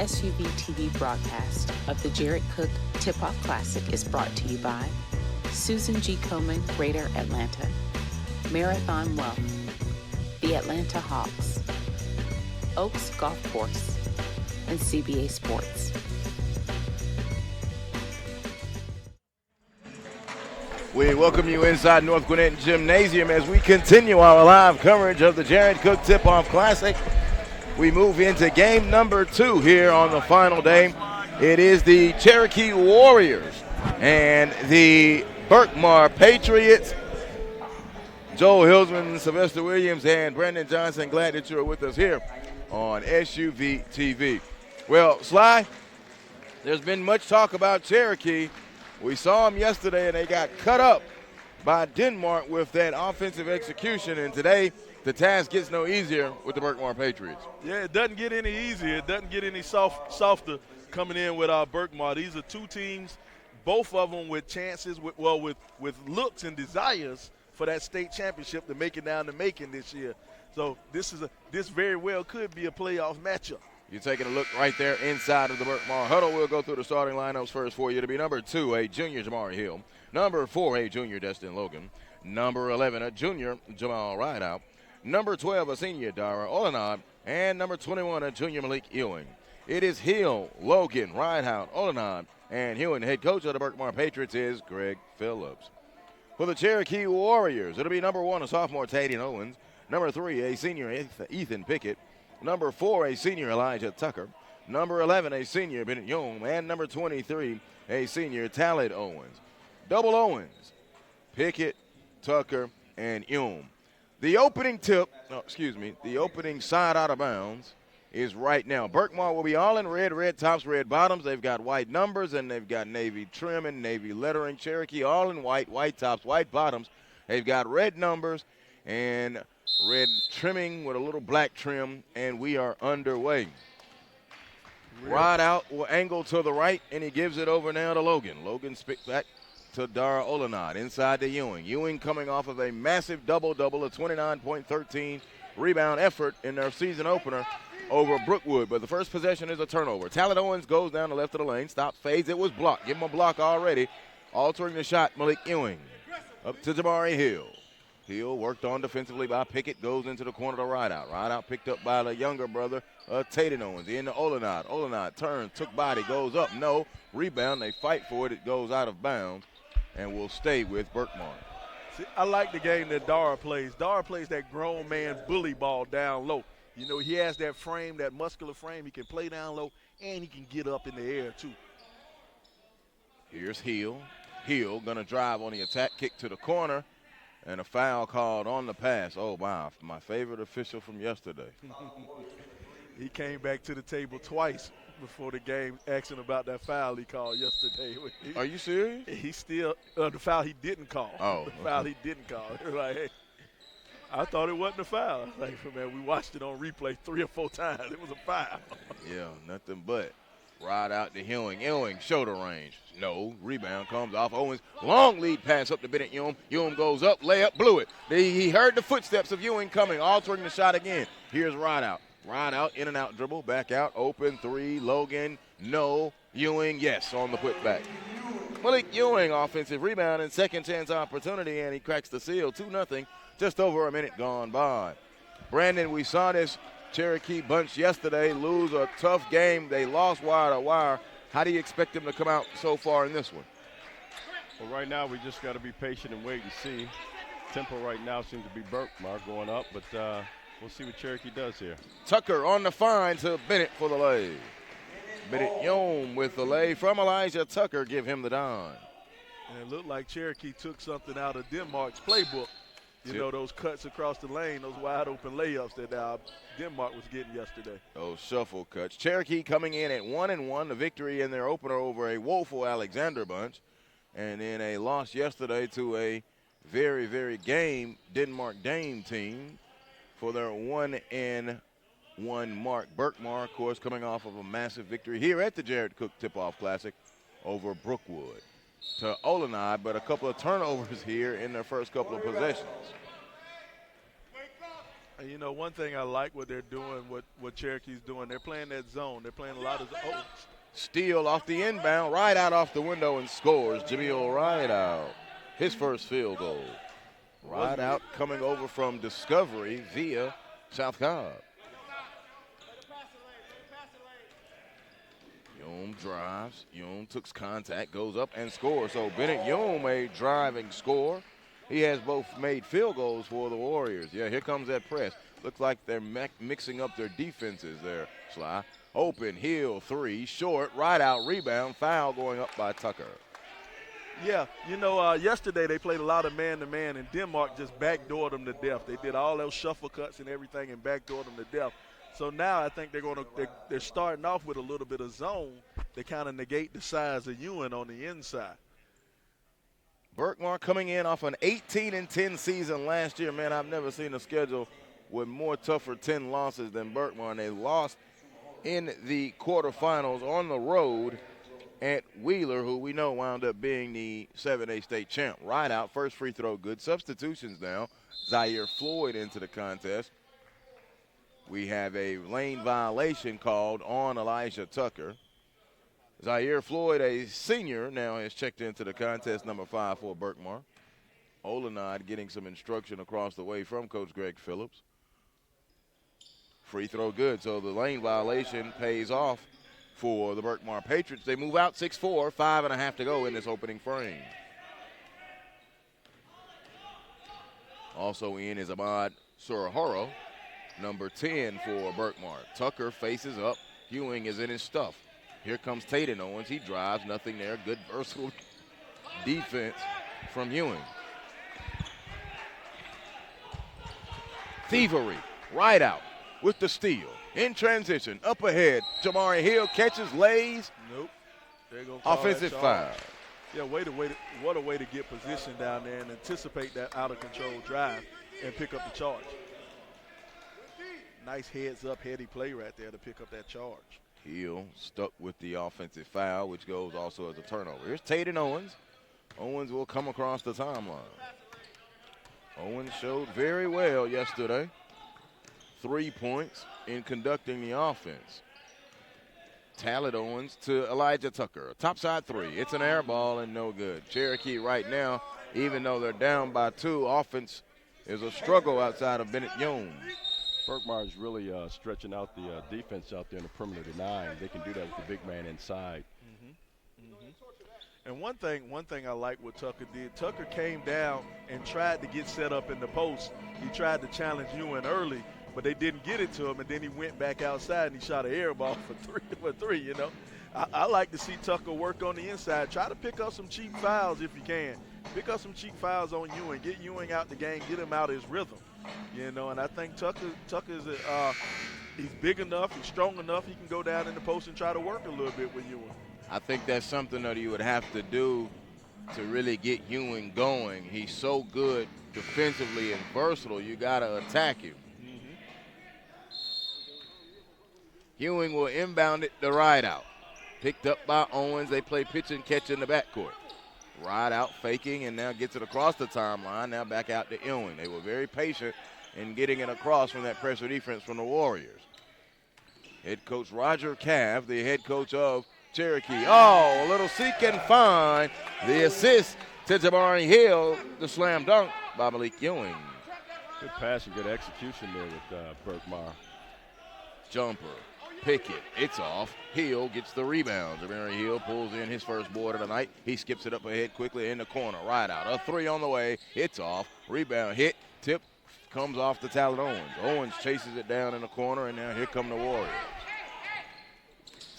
SUVtv broadcast of the Jared Cook Tip-Off Classic is brought to you by Susan G. Komen, Greater Atlanta, Marathon Wealth, the Atlanta Hawks, Oaks Golf Course, and CBA Sports. We welcome you inside North Gwinnett Gymnasium as we continue our live coverage of the Jared Cook Tip-Off Classic. We move into game number 2 here on the final day. It is the Cherokee Warriors and the Berkmar Patriots. Joel Hilsman, Sylvester Williams, and Brandon Johnson, glad that you're with us here on SUVtv. Well, Sly, there's been much talk about Cherokee. We saw them yesterday, and they got cut up by Denmark with that offensive execution, and today the task gets no easier with the Berkmar Patriots. Yeah, it doesn't get any easier. It doesn't get any softer coming in with our Berkmar. These are two teams, both of them with chances, with looks and desires for that state championship to make it down to Macon this year. So this very well could be a playoff matchup. You're taking a look right there inside of the Berkmar huddle. We'll go through the starting lineups first for you. To be number 2, a junior Jamari Hill. Number 4, a junior Destin Logan. Number 11, a junior Jamal Rideout. Number 12, a senior Dara Olenad. And number 21, a junior Malik Ewing. It is Hill, Logan, Rideout, Olenad, and Ewing. The head coach of the Berkmar Patriots is Greg Phillips. For the Cherokee Warriors, it'll be number 1, a sophomore Taden Owens. Number 3, a senior Ethan Pickett. Number 4, a senior Elijah Tucker. Number 11, a senior Bennett Young. And number 23, a senior Talid Owens. Double Owens, Pickett, Tucker, and Young. The opening the opening side out of bounds is right now. Berkmar will be all in red tops, red bottoms. They've got white numbers, and they've got navy trim and navy lettering. Cherokee all in white tops, white bottoms. They've got red numbers and red trimming with a little black trim, and we are underway. Ride out will angle to the right, and he gives it over now to Logan. Logan spit back to Dara Olenad inside to Ewing. Ewing coming off of a massive double-double, a 29.13 rebound effort in their season opener over Brookwood. But the first possession is a turnover. Talent Owens goes down the left of the lane, stops, fades. It was blocked. Give him a block already. Altering the shot, Malik Ewing. Up to Jamari Hill. Hill worked on defensively by Pickett, goes into the corner to Rideout. Rideout picked up by the younger brother, Taden Owens. Into Olenad. Olenad turns, took body, goes up. No. Rebound. They fight for it. It goes out of bounds and will stay with Berkmar. See, I like the game that Dara plays. Dara plays that grown man bully ball down low. You know, he has that frame, that muscular frame. He can play down low, and he can get up in the air, too. Here's Hill. Hill going to drive on the attack, kick to the corner. And a foul called on the pass. Oh, wow, my favorite official from yesterday. He came back to the table twice before the game asking about that foul he called yesterday. Are you serious? He still the foul he didn't call. Oh. The foul he didn't call. Like, hey, I thought it wasn't a foul. Like, man, we watched it on replay 3 or 4 times. It was a foul. Yeah, nothing but. Ride out to Ewing. Ewing, shoulder range. No. Rebound comes off Owens. Long lead pass up to Bennett Ewing. Ewing goes up, layup, blew it. He heard the footsteps of Ewing coming, altering the shot again. Here's Rideout. Rideout, in and out dribble, back out, open, 3, Logan, no. Ewing, yes, on the putback. Malik Ewing, offensive rebound and second chance opportunity, and he cracks the seal, 2-0, just over a minute gone by. Brandon, we saw this Cherokee bunch yesterday lose a tough game. They lost wire to wire. How do you expect them to come out so far in this one? Well, right now we just got to be patient and wait and see. Tempo right now seems to be Berkmar going up, but we'll see what Cherokee does here. Tucker on the find to Bennett for the lay. Bennett Yom with the lay from Elijah Tucker. Give him the dime. And it looked like Cherokee took something out of Denmark's playbook. You know, those cuts across the lane, those wide open layups that Denmark was getting yesterday. Those shuffle cuts. Cherokee coming in at 1-1, the victory in their opener over a woeful Alexander bunch. And then a loss yesterday to a very, very game Denmark Dame team for their 1-1 mark. Berkmar, of course, coming off of a massive victory here at the Jared Cook Tip-Off Classic over Brookwood. To Olenad, but a couple of turnovers here in their first couple of possessions. And, you know, one thing I like what they're doing, what Cherokee's doing, they're playing that zone. They're playing a lot of Steal off the inbound, right out off the window and scores. Jameel Rideout, his first field goal. Rideout coming over from Discovery via South Cobb. Youm drives. Youm took contact, goes up and scores. So Bennett Youm, a driving score. He has both made field goals for the Warriors. Yeah, here comes that press. Looks like they're mixing up their defenses there, Sly. Open, Hill, three, short, Rideout, rebound, foul going up by Tucker. Yeah, you know, yesterday they played a lot of man-to-man, and Denmark just backdoored them to death. They did all those shuffle cuts and everything and backdoored them to death. So now I think they're starting off with a little bit of zone to kind of negate the size of Ewing on the inside. Berkmar coming in off an 18-10 season last year. Man, I've never seen a schedule with more tougher 10 losses than Berkmar. And they lost in the quarterfinals on the road at Wheeler, who we know wound up being the 7A state champ. Rideout, first free throw good. Substitutions now. Zaire Floyd into the contest. We have a lane violation called on Elijah Tucker. Zaire Floyd, a senior, now has checked into the contest, number 5 for Berkmar. Olenod getting some instruction across the way from Coach Greg Phillips. Free throw good, so the lane violation pays off for the Berkmar Patriots. They move out 6-4, 5.5 to go in this opening frame. Also in is Ahmad Surahoro, number 10 for Berkmar. Tucker faces up. Ewing is in his stuff. Here comes Tatum Owens. He drives, nothing there. Good versatile defense from Ewing. Thievery, Rideout with the steal. In transition, up ahead. Jamari Hill catches, lays. Nope. They're gonna call offensive that foul. Yeah, what a way to get position down there and anticipate that out-of-control drive and pick up the charge. Nice heads-up, heady play right there to pick up that charge. Hill stuck with the offensive foul, which goes also as a turnover. Here's Tatum Owens. Owens will come across the timeline. Owens showed very well yesterday. 3 points in conducting the offense. Talent Owens to Elijah Tucker. Topside three. It's an air ball and no good. Cherokee right now, even though they're down by 2, offense is a struggle outside of Bennett Youm. Berkmar is really stretching out the defense out there in the perimeter to 9. They can do that with the big man inside. And one thing I like what Tucker did, Tucker came down and tried to get set up in the post. He tried to challenge Ewing early, but they didn't get it to him, and then he went back outside and he shot an air ball for three, you know. I like to see Tucker work on the inside. Try to pick up some cheap fouls if you can. Pick up some cheap fouls on Ewing. Get Ewing out the game. Get him out of his rhythm, you know. And I think Tucker's he's big enough. He's strong enough. He can go down in the post and try to work a little bit with Ewing. I think that's something that you would have to do to really get Ewing going. He's so good defensively and versatile, you got to attack him. Ewing will inbound it to Rideout. Picked up by Owens. They play pitch and catch in the backcourt. Rideout faking and now gets it across the timeline. Now back out to Ewing. They were very patient in getting it across from that pressure defense from the Warriors. Head coach Roger Cav, the head coach of Cherokee. Oh, a little seek and find. The assist to Jamari Hill. The slam dunk by Malik Ewing. Good pass and good execution there with Berkmar. Jumper. Pickett. It's off. Hill gets the rebound. Jamari Hill pulls in his first board of the night. He skips it up ahead quickly in the corner. Rideout. A 3 on the way. It's off. Rebound hit. Tip comes off to Talent Owens. Owens chases it down in the corner, and now here come the Warriors.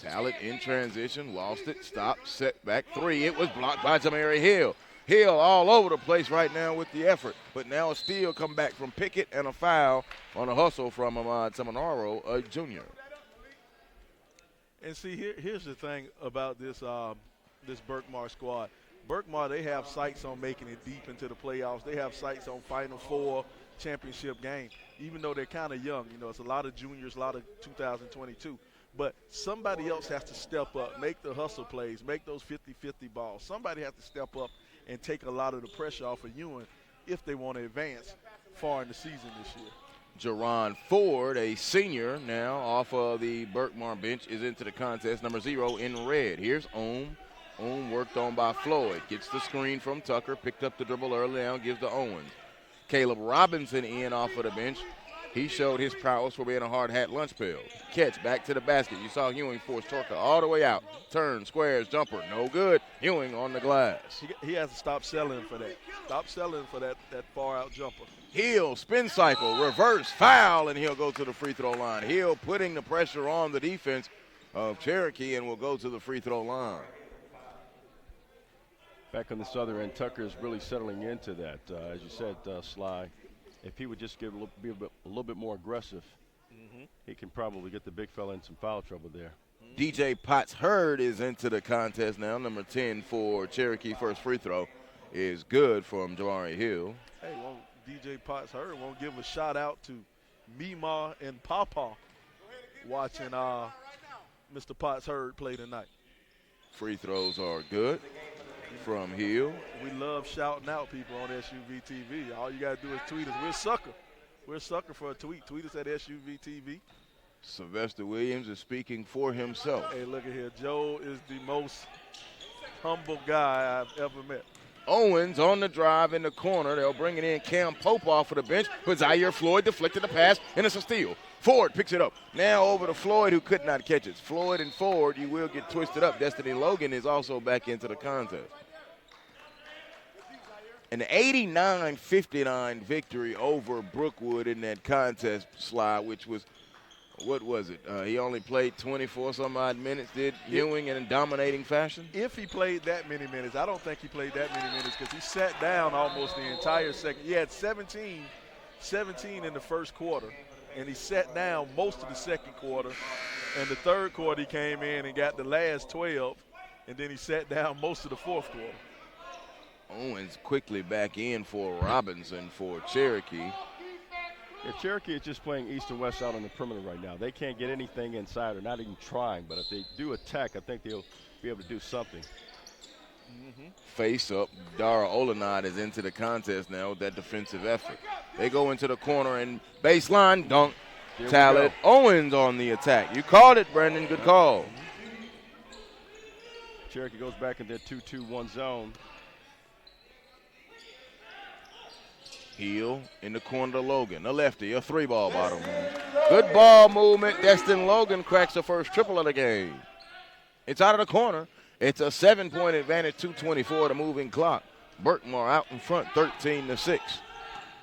Talent in transition, lost it, stopped, set back 3. It was blocked by Jamari Hill. Hill all over the place right now with the effort, but now a steal come back from Pickett and a foul on a hustle from Ahmad Seminaro, a junior. And see, here's the thing about this this Berkmar squad. Berkmar, they have sights on making it deep into the playoffs. They have sights on Final Four championship game, even though they're kind of young. You know, it's a lot of juniors, a lot of 2022. But somebody else has to step up, make the hustle plays, make those 50-50 balls. Somebody has to step up and take a lot of the pressure off of Ewing if they want to advance far in the season this year. Jerron Ford, a senior now off of the Berkmar bench, is into the contest. Number 0 in red. Here's Ohm. Ohm worked on by Floyd. Gets the screen from Tucker. Picked up the dribble early now. Gives to Owens. Caleb Robinson in off of the bench. He showed his prowess for being a hard hat lunch pail. Catch back to the basket. You saw Ewing force Torka all the way out. Turn, squares, jumper. No good. Ewing on the glass. He has to stop selling for that. Stop selling for that far out jumper. Hill, spin cycle, reverse, foul, and he'll go to the free throw line. Hill putting the pressure on the defense of Cherokee and will go to the free throw line. Back on this other end, Tucker is really settling into that. As you said, Sly, if he would just be a little bit more aggressive, he can probably get the big fella in some foul trouble there. DJ Potts Hurd is into the contest now. Number 10 for Cherokee. First free throw is good from Jamari Hill. Hey, DJ Potts Hurd won't give a shout out to Mima and Papa watching Mr. Potts Hurd play tonight. Free throws are good from Hill. We love shouting out people on SUVtv. All you got to do is tweet us. We're a sucker. We're a sucker for a tweet. Tweet us at SUVtv. Sylvester Williams is speaking for himself. Hey, look at here. Joe is the most humble guy I've ever met. Owens on the drive in the corner. They'll bring it in. Cam Pope off of the bench. But Zaire Floyd deflected the pass, and it's a steal. Ford picks it up. Now over to Floyd, who could not catch it. Floyd and Ford, you will get twisted up. Destiny Logan is also back into the contest. An 89-59 victory over Brookwood in that contest, Sly, which was, what was it? He only played 24-some-odd minutes, did Ewing in a dominating fashion? If he played that many minutes, I don't think he played that many minutes because he sat down almost the entire second. He had 17 in the first quarter, and he sat down most of the second quarter. And the third quarter he came in and got the last 12, and then he sat down most of the fourth quarter. Owens quickly back in for Robinson for Cherokee. Yeah, Cherokee is just playing east and west out on the perimeter right now. They can't get anything inside. They're not even trying. But if they do attack, I think they'll be able to do something. Face up. Dara Olenad is into the contest now with that defensive effort. They go into the corner and baseline dunk. Talent. Owens on the attack. You called it, Brandon. Good call. Cherokee goes back in their 2-2-1 zone. Heel in the corner to Logan, a lefty, a three-ball bottom. Good ball movement. Destin Logan cracks the first triple of the game. It's out of the corner. It's a 7-point advantage, 2:24 to moving clock. Berkmar out in front, 13-6.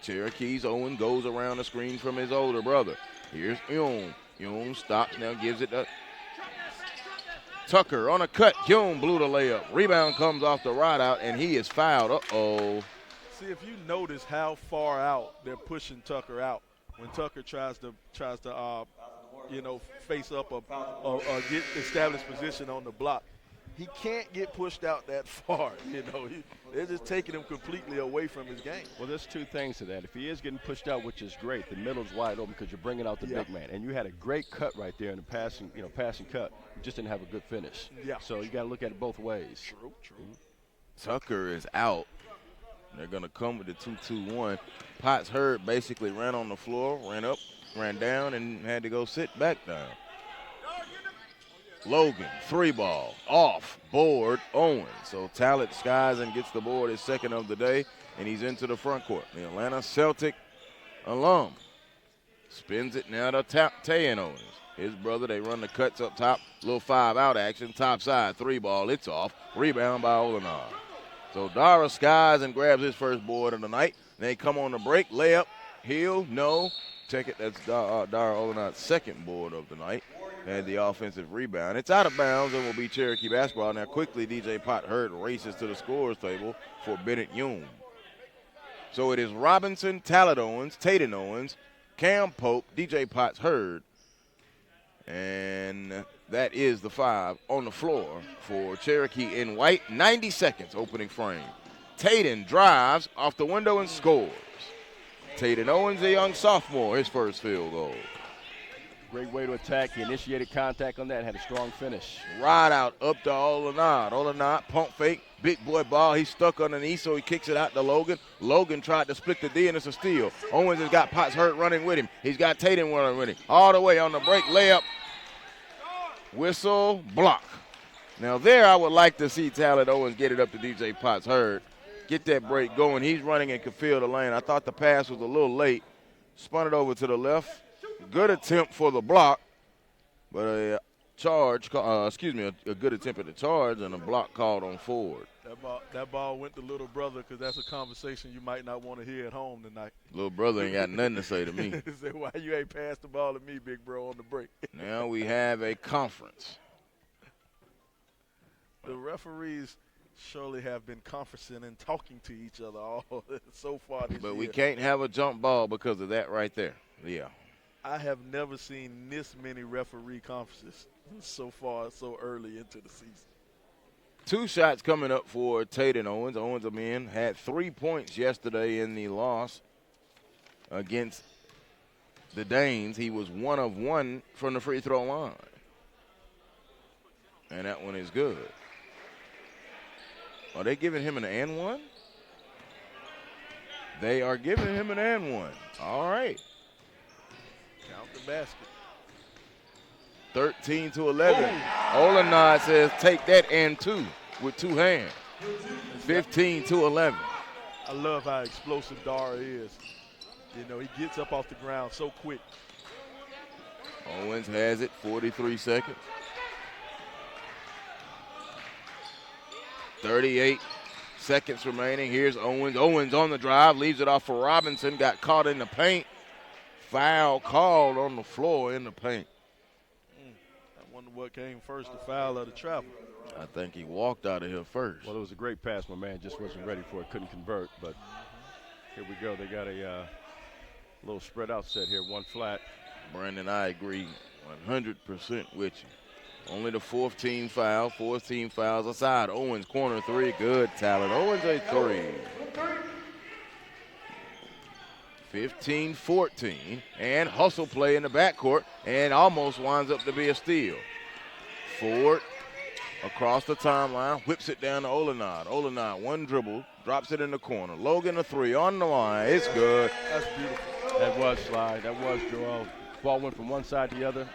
Cherokee's Owen goes around the screen from his older brother. Here's Yoon. Yoon stops now, gives it to Tucker on a cut. Yoon blew the layup. Rebound comes off the ride out, and he is fouled. Uh-oh. See, if you notice how far out they're pushing Tucker out when Tucker tries to face up or get established position on the block, he can't get pushed out that far. They're just taking him completely away from his game. Well, there's two things to that. If he is getting pushed out, which is great, the middle's wide open because you're bringing out the big man, and you had a great cut right there in the passing cut. You just didn't have a good finish. Yeah. So you got to look at it both ways. True. Tucker is out. They're going to come with the 2-2-1. Potts Hurd basically ran on the floor, ran up, ran down, and had to go sit back down. Logan, three ball, off, board, Owens. So Talent skies and gets the board, his second of the day, and he's into the front court. The Atlanta Celtic alum spins it now to Tayan Owens. His brother, they run the cuts up top, little 5-out action, top side, three ball, it's off. Rebound by Olenard. So Dara skies and grabs his first board of the night. They come on the break, layup, heel, no. Check it, that's Dara Olenard's second board of the night. Had the offensive rebound. It's out of bounds and will be Cherokee basketball. Now quickly, DJ Pot Hurd races to the scorer's table for Bennett Yoon. So it is Robinson, Talent Owens, Tatum Owens, Cam Pope, DJ Potts Hurd. And that is the five on the floor for Cherokee in white. 90 seconds opening frame. Tatum drives off the window and scores. Tatum Owens, a young sophomore, his first field goal. Great way to attack. He initiated contact on that, had a strong finish. Ride out up to Olenard. Olenard, pump fake, big boy ball. He's stuck underneath, so he kicks it out to Logan. Logan tried to split the D, and it's a steal. Owens has got Potts Hurt running with him. He's got Tatum running with him. All the way on the break, layup, whistle, block. Now there I would like to see Talent Owens get it up to DJ Potts Hurt. Get that break going. He's running and can feel the lane. I thought the pass was a little late. Spun it over to the left. Good attempt for the block, but a good attempt at the charge and a block called on forward. That ball went to little brother because that's a conversation you might not want to hear at home tonight. Little brother ain't got nothing to say to me. He said, why you ain't passed the ball to me, big bro, on the break? Now we have a conference. The referees surely have been conferencing and talking to each other all so far this year. But we can't have a jump ball because of that right there. Yeah. I have never seen this many referee conferences so far, so early into the season. 2 shots coming up for Tatum Owens. Owens, again, had 3 points yesterday in the loss against the Danes. He was 1 of 1 from the free throw line. And that one is good. Are they giving him an and one? They are giving him an and one. All right. Count the basket. 13-11. Olenard says take that and 2 with 2 hands. 15-11. I love how explosive Dara is. You know, he gets up off the ground so quick. Owens has it, 43 seconds. 38 seconds remaining. Here's Owens. Owens on the drive, leaves it off for Robinson. Got caught in the paint. Foul called on the floor in the paint. I wonder what came first, the foul or the travel. I think he walked out of here first. Well, it was a great pass. My man just wasn't ready for it, couldn't convert. But here we go. They got a little spread out set here, one flat. Brandon, I agree 100% with you. Only the 4th team foul, 4th team fouls aside. Owens, corner 3, good Talent. Owens a 3. 15-14, and hustle play in the backcourt, and almost winds up to be a steal. Ford across the timeline, whips it down to Olenard. Olenard, one dribble, drops it in the corner. Logan a 3 on the line. It's good. That's beautiful. That was Sly. That was Joel. Ball went from one side to the other.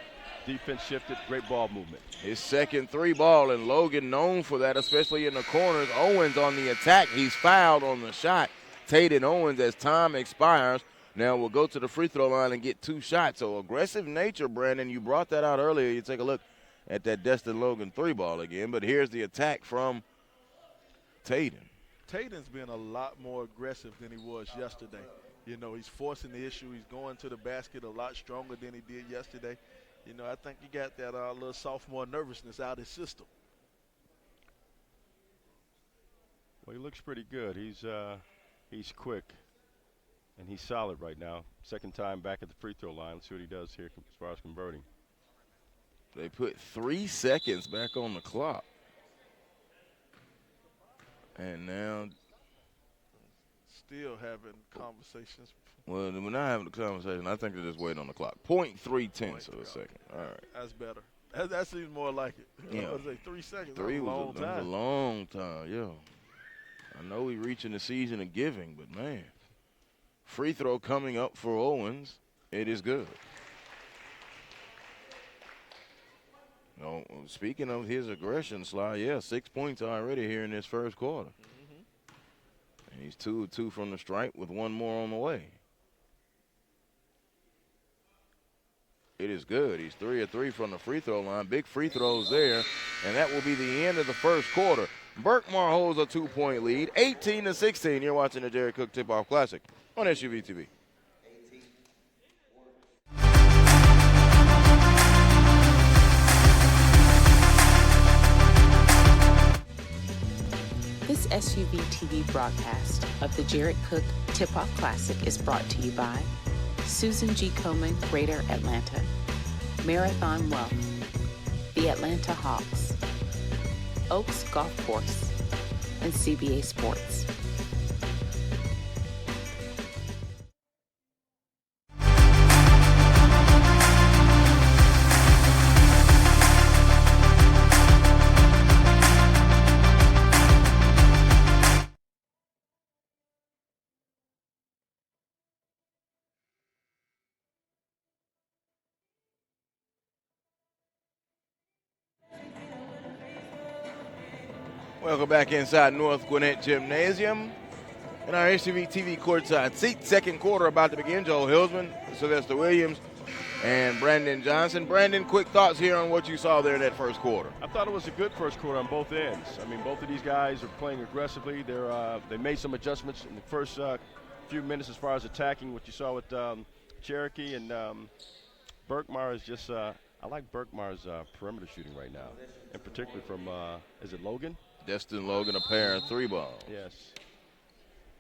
Defense shifted. Great ball movement. His second 3 ball, and Logan known for that, especially in the corners. Owens on the attack. He's fouled on the shot. Tatum Owens, as time expires, now will go to the free throw line and get 2 shots. So aggressive nature, Brandon. You brought that out earlier. You take a look at that Destin Logan 3 ball again. But here's the attack from Tatum. Tatum's been a lot more aggressive than he was yesterday. You know, he's forcing the issue. He's going to the basket a lot stronger than he did yesterday. You know, I think he got that little sophomore nervousness out of his system. Well, he looks pretty good. He's quick, and he's solid right now. Second time back at the free throw line. Let's see what he does here as far as converting. They put 3 seconds back on the clock. And now still having conversations. Well, we're not having a conversation. I think they're just waiting on the clock. 0.3 tenths of a second. All right. That's better. That seems more like it. Yeah. I was like 3 seconds. 3 was a long time. That was a long time, yeah. I know we're reaching the season of giving, but, man, free throw coming up for Owens. It is good. No, speaking of his aggression, Sly, 6 points already here in this first quarter. Mm-hmm. And he's 2 of 2 from the stripe with 1 more on the way. It is good. He's 3 of 3 from the free throw line. Big free throws there, and that will be the end of the first quarter. Berkmar holds a 2-point lead, 18-16. You're watching the Jerry Cook Tip-Off Classic on SUVtv. This SUVtv broadcast of the Jared Cook Tip-Off Classic is brought to you by Susan G. Komen, Greater Atlanta, Marathon Wealth, the Atlanta Hawks, Oaks Golf Course, and CBA Sports. Welcome back inside North Gwinnett Gymnasium. In our SUVtv courtside seat, second quarter about to begin. Joel Hilsman, Sylvester Williams, and Brandon Johnson. Brandon, quick thoughts here on what you saw there in that first quarter. I thought it was a good first quarter on both ends. I mean, both of these guys are playing aggressively. They made some adjustments in the first few minutes as far as attacking. What you saw with Cherokee and Berkmar is just I like Berkmar's perimeter shooting right now, and particularly from is it Logan? Destin Logan, a pair of three balls. Yes.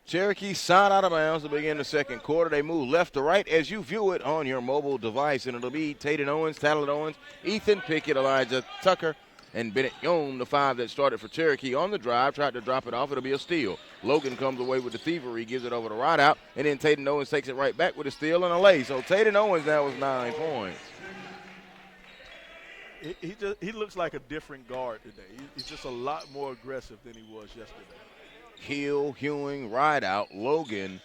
Cherokee side out of bounds to begin the second quarter. They move left to right as you view it on your mobile device, and it'll be Taden Owens, Talon Owens, Ethan Pickett, Elijah Tucker, and Bennett Young, the five that started for Cherokee on the drive, tried to drop it off. It'll be a steal. Logan comes away with the thievery, gives it over to Rideout, and then Taden Owens takes it right back with a steal and a lay. So Taden Owens now with 9 points. He looks like a different guard today. He's just a lot more aggressive than he was yesterday. Hill, Hewing, Rideout, Logan,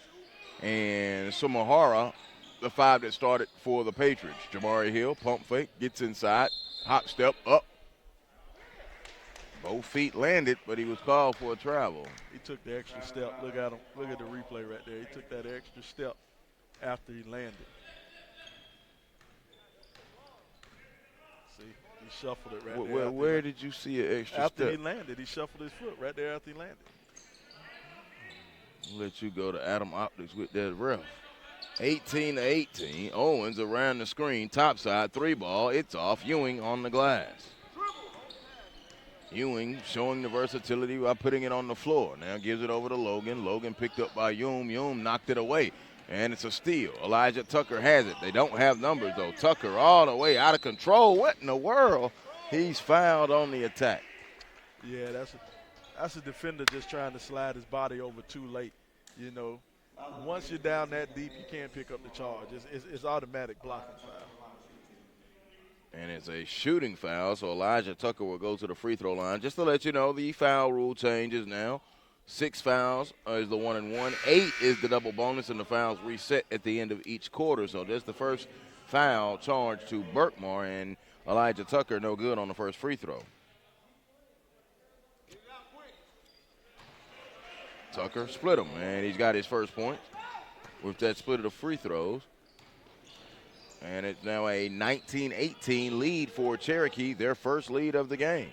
and Sumahara, the five that started for the Patriots. Jamari Hill, pump fake, gets inside, hop step up. Both feet landed, but he was called for a travel. He took the extra step. Look at him. Look at the replay right there. He took that extra step after he landed. See, he shuffled it right there. Where did you see an extra after step? After he landed, he shuffled his foot right there after he landed. I'll let you go to Adam Optics with that ref. 18-18. Owens around the screen, topside, three ball. It's off. Ewing on the glass. Ewing showing the versatility by putting it on the floor. Now gives it over to Logan. Logan picked up by Youm. Youm knocked it away, and it's a steal. Elijah Tucker has it. They don't have numbers, though. Tucker all the way out of control. What in the world? He's fouled on the attack. Yeah, that's a defender just trying to slide his body over too late. You know, once you're down that deep, you can't pick up the charge. It's automatic blocking foul. And it's a shooting foul, so Elijah Tucker will go to the free throw line. Just to let you know, the foul rule changes now. 6 fouls is the 1-and-1. 8 is the double bonus, and the fouls reset at the end of each quarter. So that's the first foul charged to Berkmar, and Elijah Tucker no good on the first free throw. Tucker split him, and he's got his first point with that split of the free throws. And it's now a 19-18 lead for Cherokee, their first lead of the game.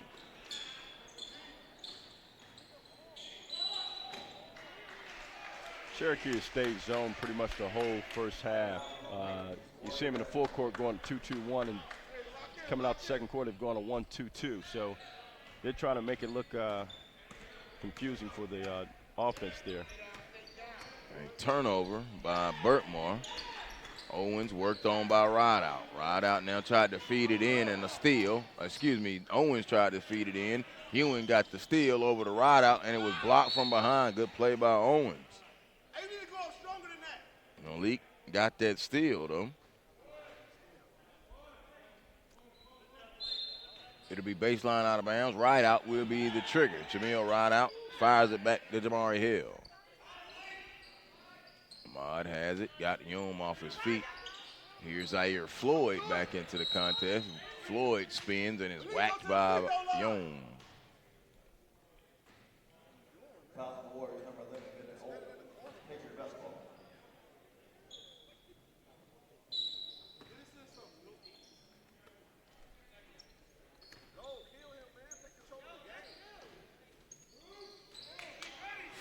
Cherokee has stayed zone pretty much the whole first half. You see them in the full court going 2-2-1, and coming out the second quarter, they've gone to 1-2-2. So they're trying to make it look confusing for the offense there. A turnover by Berkmar. Owens worked on by Rideout. Rideout now tried to feed it in and a steal. Owens tried to feed it in. Ewing got the steal over to Rideout, and it was blocked from behind. Good play by Owens. Malik got that steal, though. It'll be baseline out of bounds. Rideout will be the trigger. Jamil Rideout fires it back to Jamari Hill. Ahmad has it, got Youm off his feet. Here's Zaire Floyd back into the contest. Floyd spins and is whacked by Youm.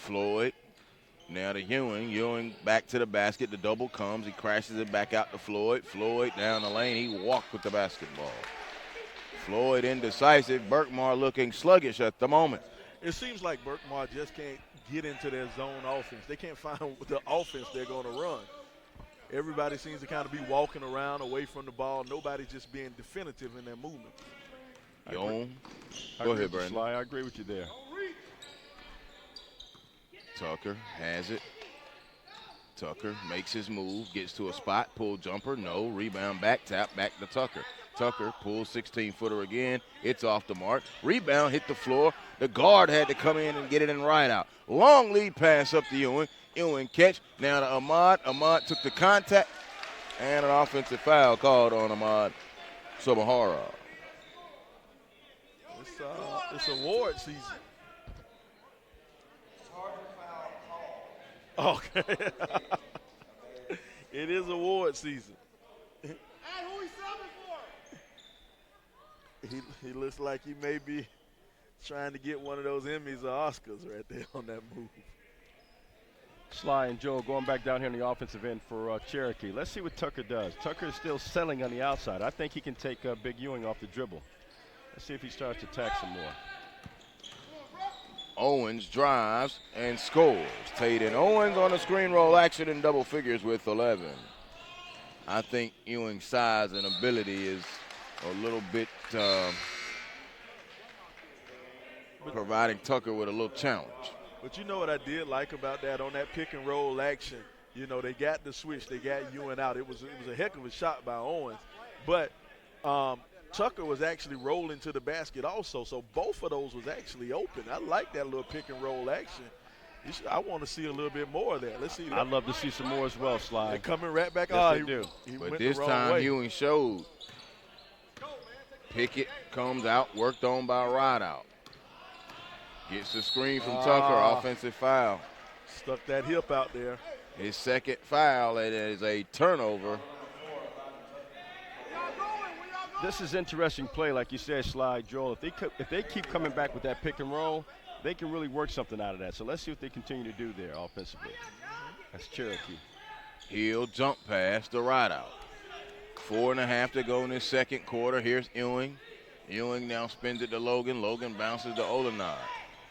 Floyd. Now to Ewing. Ewing back to the basket. The double comes. He crashes it back out to Floyd. Floyd down the lane. He walked with the basketball. Floyd indecisive. Berkmar looking sluggish at the moment. It seems like Berkmar just can't get into their zone offense. They can't find the offense they're going to run. Everybody seems to kind of be walking around away from the ball. Nobody's just being definitive in their movement. Youm. Go ahead, Brandon. Sly, I agree with you there. Tucker has it. Tucker makes his move, gets to a spot, pull jumper, no, rebound, back tap, back to Tucker. Tucker pulls 16-footer again. It's off the mark. Rebound hit the floor. The guard had to come in and get it in right out. Long lead pass up to Ewing. Ewing catch. Now to Ahmad. Ahmad took the contact, and an offensive foul called on Ahmad Sumahara. It's award season. Okay. It is award season. He looks like he may be trying to get one of those Emmys or Oscars right there on that move. Sly and Joe going back down here on the offensive end for Cherokee. Let's see what Tucker does. Tucker is still selling on the outside. I think he can take Big Ewing off the dribble. Let's see if he starts to attack some more. Owens drives and scores. Tate and Owens on the screen roll action in double figures with 11. I think Ewing's size and ability is a little bit providing Tucker with a little challenge. But you know what I did like about that on that pick and roll action? You know, they got the switch. They got Ewing out. It was a heck of a shot by Owens. But Tucker was actually rolling to the basket also, so both of those was actually open. I like that little pick and roll action. I want to see a little bit more of that. Let's see. I'd love to see some more as well, Sly. They're coming right back. Yes, they do. But this time Ewing showed. Pickett comes out, worked on by Rideout. Gets the screen from Tucker, offensive foul. Stuck that hip out there. His second foul, it is a turnover. This is interesting play, like you said, Sly, Joel. If they keep coming back with that pick and roll, they can really work something out of that. So let's see what they continue to do there offensively. That's Cherokee. He'll jump pass the Rideout. 4.5 to go in this second quarter. Here's Ewing. Ewing now spins it to Logan. Logan bounces to Olenard.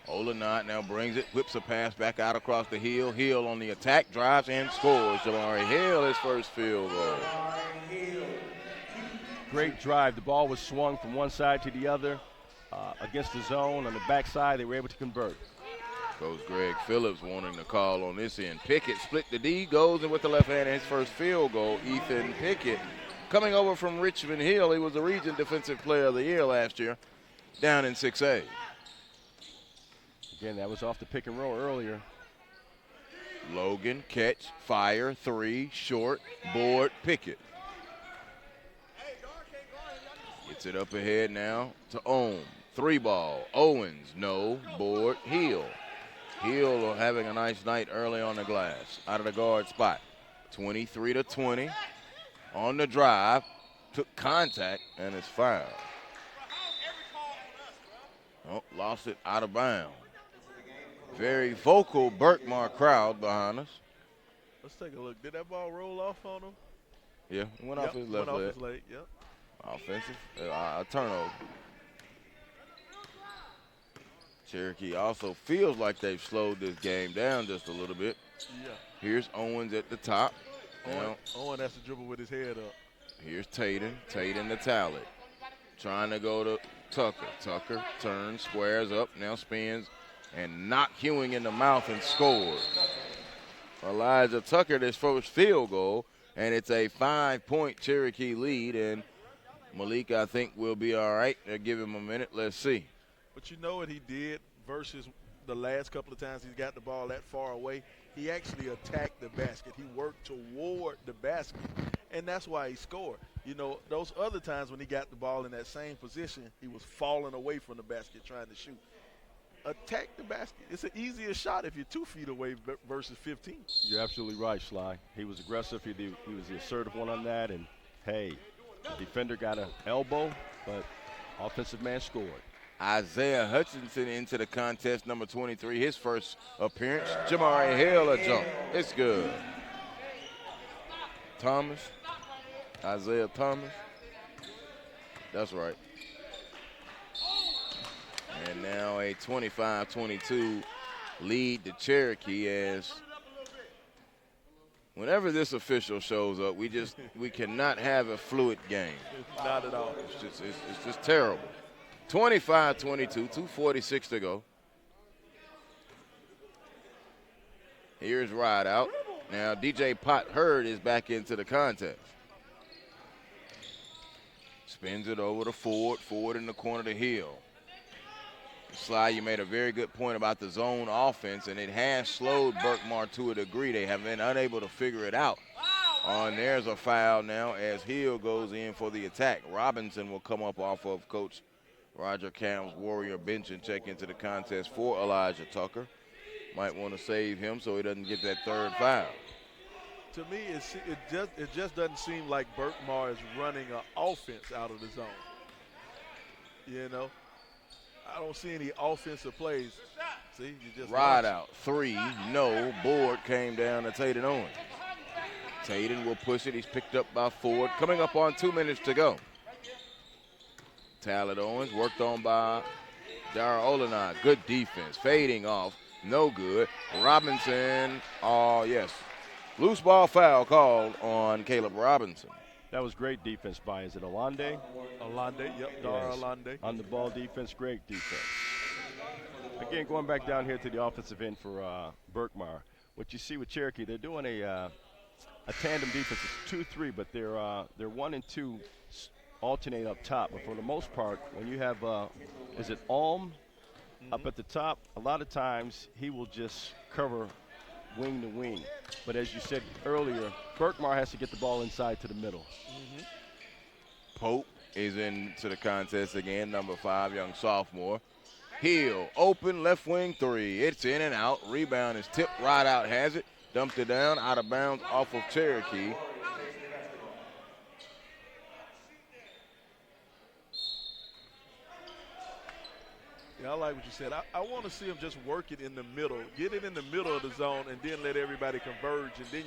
Olenard now brings it, whips a pass back out across the heel. Hill on the attack, drives and scores. Jamari Hill, his first field goal. Great drive. The ball was swung from one side to the other against the zone. On the backside, they were able to convert. Coach Greg Phillips wanting the call on this end. Pickett split the D, goes in with the left hand, and his first field goal. Ethan Pickett coming over from Richmond Hill. He was the region defensive player of the year last year down in 6A. Again, that was off the pick and roll earlier. Logan, catch, fire, three, short, board, Pickett. Gets it up ahead now to Ohm. 3 ball, Owens, no, board, Hill. Hill having a nice night early on the glass, out of the guard spot. 23-20 on the drive, took contact and is fouled. Oh, lost it out of bounds. Very vocal Berkmar crowd behind us. Let's take a look. Did that ball roll off on him? Yeah, it went off his left leg. Went off his leg, yep. Offensive, a turnover. Cherokee also feels like they've slowed this game down just a little bit. Yeah. Here's Owens at the top. Owen has to dribble with his head up. Here's Tatum the talent. Trying to go to Tucker. Tucker turns, squares up, now spins, and knocked Ewing in the mouth and scores. Elijah Tucker, his first field goal, and it's a 5-point Cherokee lead, and Malik, I think, will be all right. They'll give him a minute. Let's see. But you know what he did versus the last couple of times he's got the ball that far away? He actually attacked the basket. He worked toward the basket, and that's why he scored. You know, those other times when he got the ball in that same position, he was falling away from the basket trying to shoot. Attack the basket. It's an easier shot if you're 2 feet away versus 15. You're absolutely right, Sly. He was aggressive. He was the assertive one on that. And, hey, the defender got an elbow, but offensive man scored. Isaiah Hutchinson into the contest, number 23, his first appearance. Jamari Hill a jump. It's good. Isaiah Thomas. That's right. And now a 25-22 lead to Cherokee, as whenever this official shows up, we cannot have a fluid game. Not at all. It's just terrible. 25-22, 2:46 to go. Here's Rideout. Now DJ Pot Hurd is back into the contest. Spins it over to Ford. Ford in the corner to Hill. Sly, you made a very good point about the zone offense, and it has slowed Berkmar to a degree. They have been unable to figure it out. There's a foul now as Hill goes in for the attack. Robinson will come up off of Coach Roger Camp's Warrior bench and check into the contest for Elijah Tucker. Might want to save him so he doesn't get that third foul. To me, it just doesn't seem like Berkmar is running an offense out of the zone. You know, I don't see any offensive plays. See, you just Ride out, 3, no. Board came down to Tatum Owens. Tatum will push it. He's picked up by Ford. Coming up on 2 minutes to go. Talent Owens worked on by Dara Olenai. Good defense. Fading off. No good. Robinson. Oh, yes. Loose ball foul called on Caleb Robinson. That was great defense by, is it Alande? Alande, yep, Dara Alande. On the ball defense, great defense. Again, going back down here to the offensive end for Berkmar, what you see with Cherokee, they're doing a tandem defense. It's 2-3, but they're 1 and 2 alternate up top. But for the most part, when you have, is it Alm up at the top, a lot of times he will just cover wing to wing. But as you said earlier, Berkmar has to get the ball inside to the middle. Pope is into the contest again, number 5, young sophomore. Hill, open, left wing 3. It's in and out. Rebound is tipped. Right out has it. Dumped it down, out of bounds off of Cherokee. Yeah, I like what you said. I want to see him just work it in the middle. Get it in the middle of the zone and then let everybody converge, and then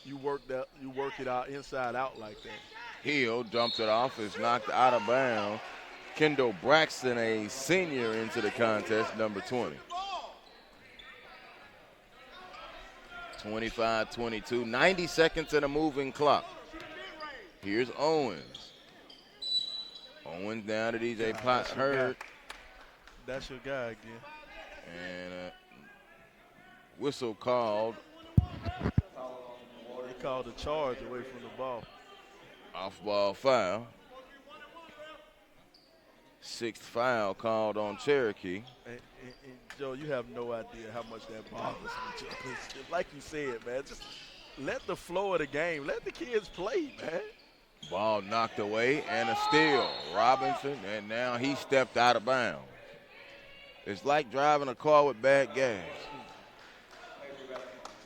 you work it out inside out like that. Hill dumped it off. It's knocked out of bounds. Kendall Braxton, a senior, into the contest, number 20. 25-22, 90 seconds in a moving clock. Here's Owens. Owens down to DJ Potts Hurd. That's your guy again. And whistle called. He called a charge away from the ball. Off-ball foul. 6th foul called on Cherokee. And Joe, you have no idea how much that bothers me. Joe. Like you said, man, just let the flow of the game. Let the kids play, man. Ball knocked away and a steal. Robinson, and now he stepped out of bounds. It's like driving a car with bad gas.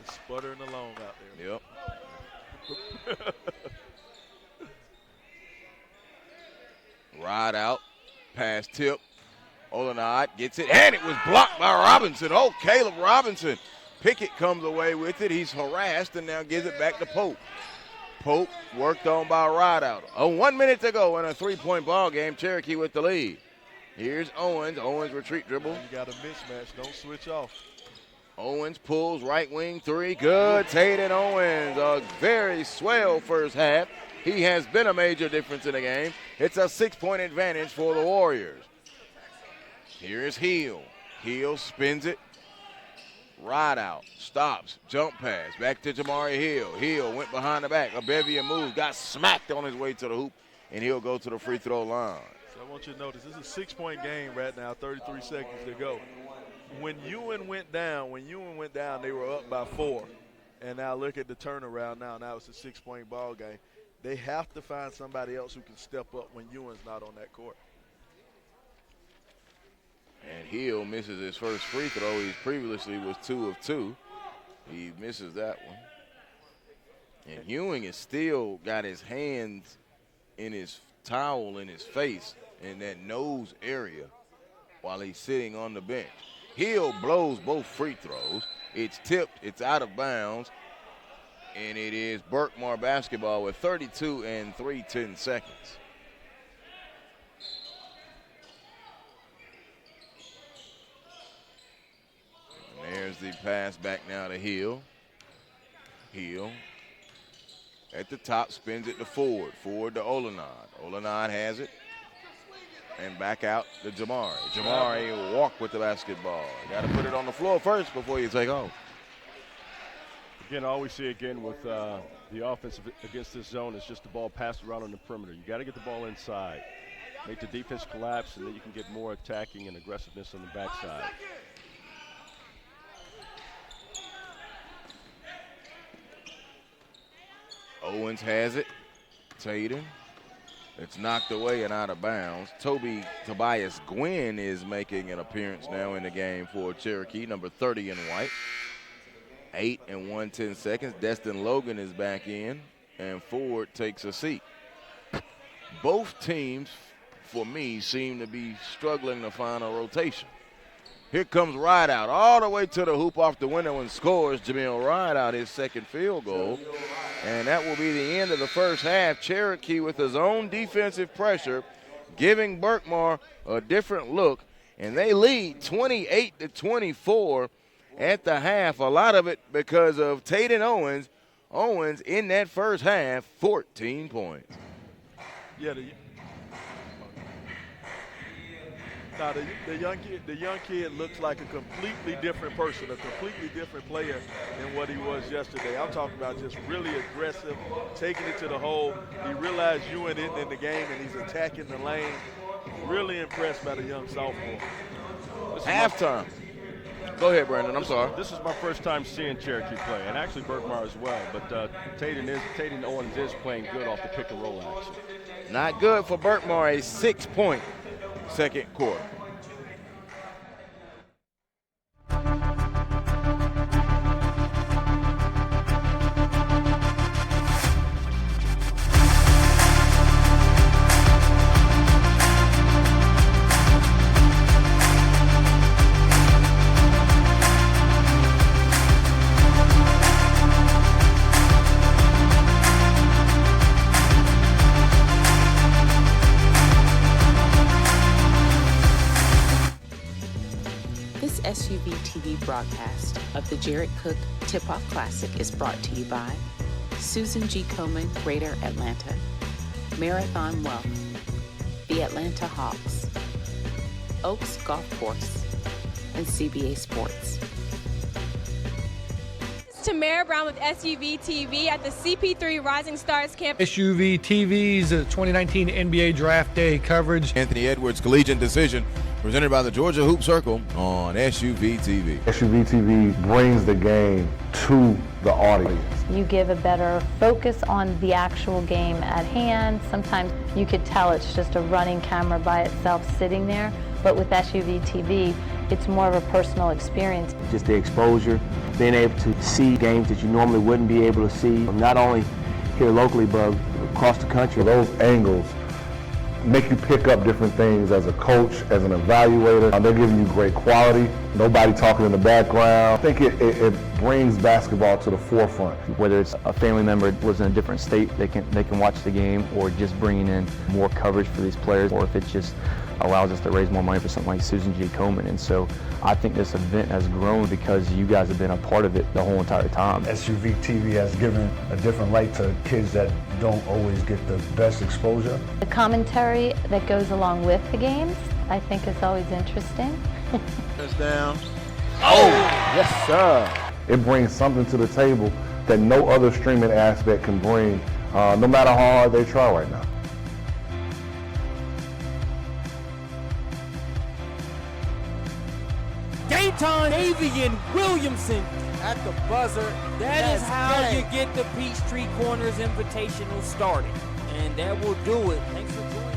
Just sputtering along out there. Yep. Ride out. Pass tip. Olenai gets it, and it was blocked by Robinson. Oh, Caleb Robinson. Pickett comes away with it. He's harassed and now gives it back to Pope. Pope worked on by Rideout. 1 minute to go in a 3-point ball game. Cherokee with the lead. Here's Owens. Owens retreat dribble. You got a mismatch. Don't switch off. Owens pulls right wing 3. Good. Tatum Owens. A very swell first half. He has been a major difference in the game. It's a 6-point advantage for the Warriors. Here's Hill. Hill spins it. Rideout. Stops. Jump pass. Back to Jamari Hill. Hill went behind the back. A bevy of moves. Got smacked on his way to the hoop, and he'll go to the free throw line. So I want you to notice this is a 6-point game right now, 33 seconds to go. When Ewan went down, they were up by 4. And now look at the turnaround now. Now it's a 6-point ball game. They have to find somebody else who can step up when Ewan's not on that court. And Hill misses his first free throw. He previously was 2 of 2. He misses that one. And Ewing has still got his hands in his towel in his face in that nose area while he's sitting on the bench. Hill blows both free throws. It's tipped. It's out of bounds. And it is Berkmar basketball with 32 and 3/10 seconds. And there's the pass back now to Hill. Hill at the top, spins it to Ford. Ford to Olenai. Olenai has it. And back out to Jamari. Jamari will walk with the basketball. Got to put it on the floor first before you take off. Again, all we see again with the offense against this zone is just the ball passed around on the perimeter. You got to get the ball inside, make the defense collapse, and then you can get more attacking and aggressiveness on the backside. Owens has it. Tatum. It's knocked away and out of bounds. Tobias Gwynn is making an appearance now in the game for Cherokee, number 30 in white. 8 and 1/10. Destin Logan is back in, and Ford takes a seat. Both teams, for me, seem to be struggling to find a rotation. Here comes Rideout all the way to the hoop off the window and scores. Jamil Rideout his second field goal. And that will be the end of the first half. Cherokee with his own defensive pressure, giving Berkmar a different look. And they lead 28-24 at the half. A lot of it because of Taden Owens. Owens in that first half, 14 points. Yeah, the young kid looks like a completely different person, a completely different player than what he was yesterday. I'm talking about just really aggressive, taking it to the hole. He realized you and it in the game, and he's attacking the lane. Really impressed by the young sophomore. Halftime. Go ahead, Brandon. I'm sorry. This is my first time seeing Cherokee play, and actually Berkmar as well. But Taden Owens is playing good off the pick and roll action. Not good for Berkmar, a 6-point second quarter. SUVtv broadcast of the Jared Cook Tip-Off Classic is brought to you by Susan G. Komen, Greater Atlanta, Marathon Wealth, the Atlanta Hawks, Oaks Golf Course, and CBA Sports. Tamara Brown with SUVtv at the CP3 Rising Stars campus. SUVtv's 2019 NBA Draft Day coverage. Anthony Edwards Collegiate Decision, presented by the Georgia Hoop Circle on SUVtv. SUVtv brings the game to the audience. You give a better focus on the actual game at hand. Sometimes you could tell it's just a running camera by itself sitting there, but with SUVtv, it's more of a personal experience. Just the exposure, being able to see games that you normally wouldn't be able to see, not only here locally, but across the country. Those angles make you pick up different things as a coach, as an evaluator. They're giving you great quality, nobody talking in the background. I think it brings basketball to the forefront. Whether it's a family member that lives in a different state, they can watch the game, or just bringing in more coverage for these players, or if it just allows us to raise more money for something like Susan G. Komen. And so I think this event has grown because you guys have been a part of it the whole entire time. SUVtv has given a different light to kids that don't always get the best exposure. The commentary that goes along with the games, I think, is always interesting. Touchdown. Oh, yes, sir. It brings something to the table that no other streaming aspect can bring, no matter how hard they try right now. Dayton Avian Williamson at the buzzer. That is how you get the Peachtree Corners Invitational started. And that will do it. Thanks for joining us.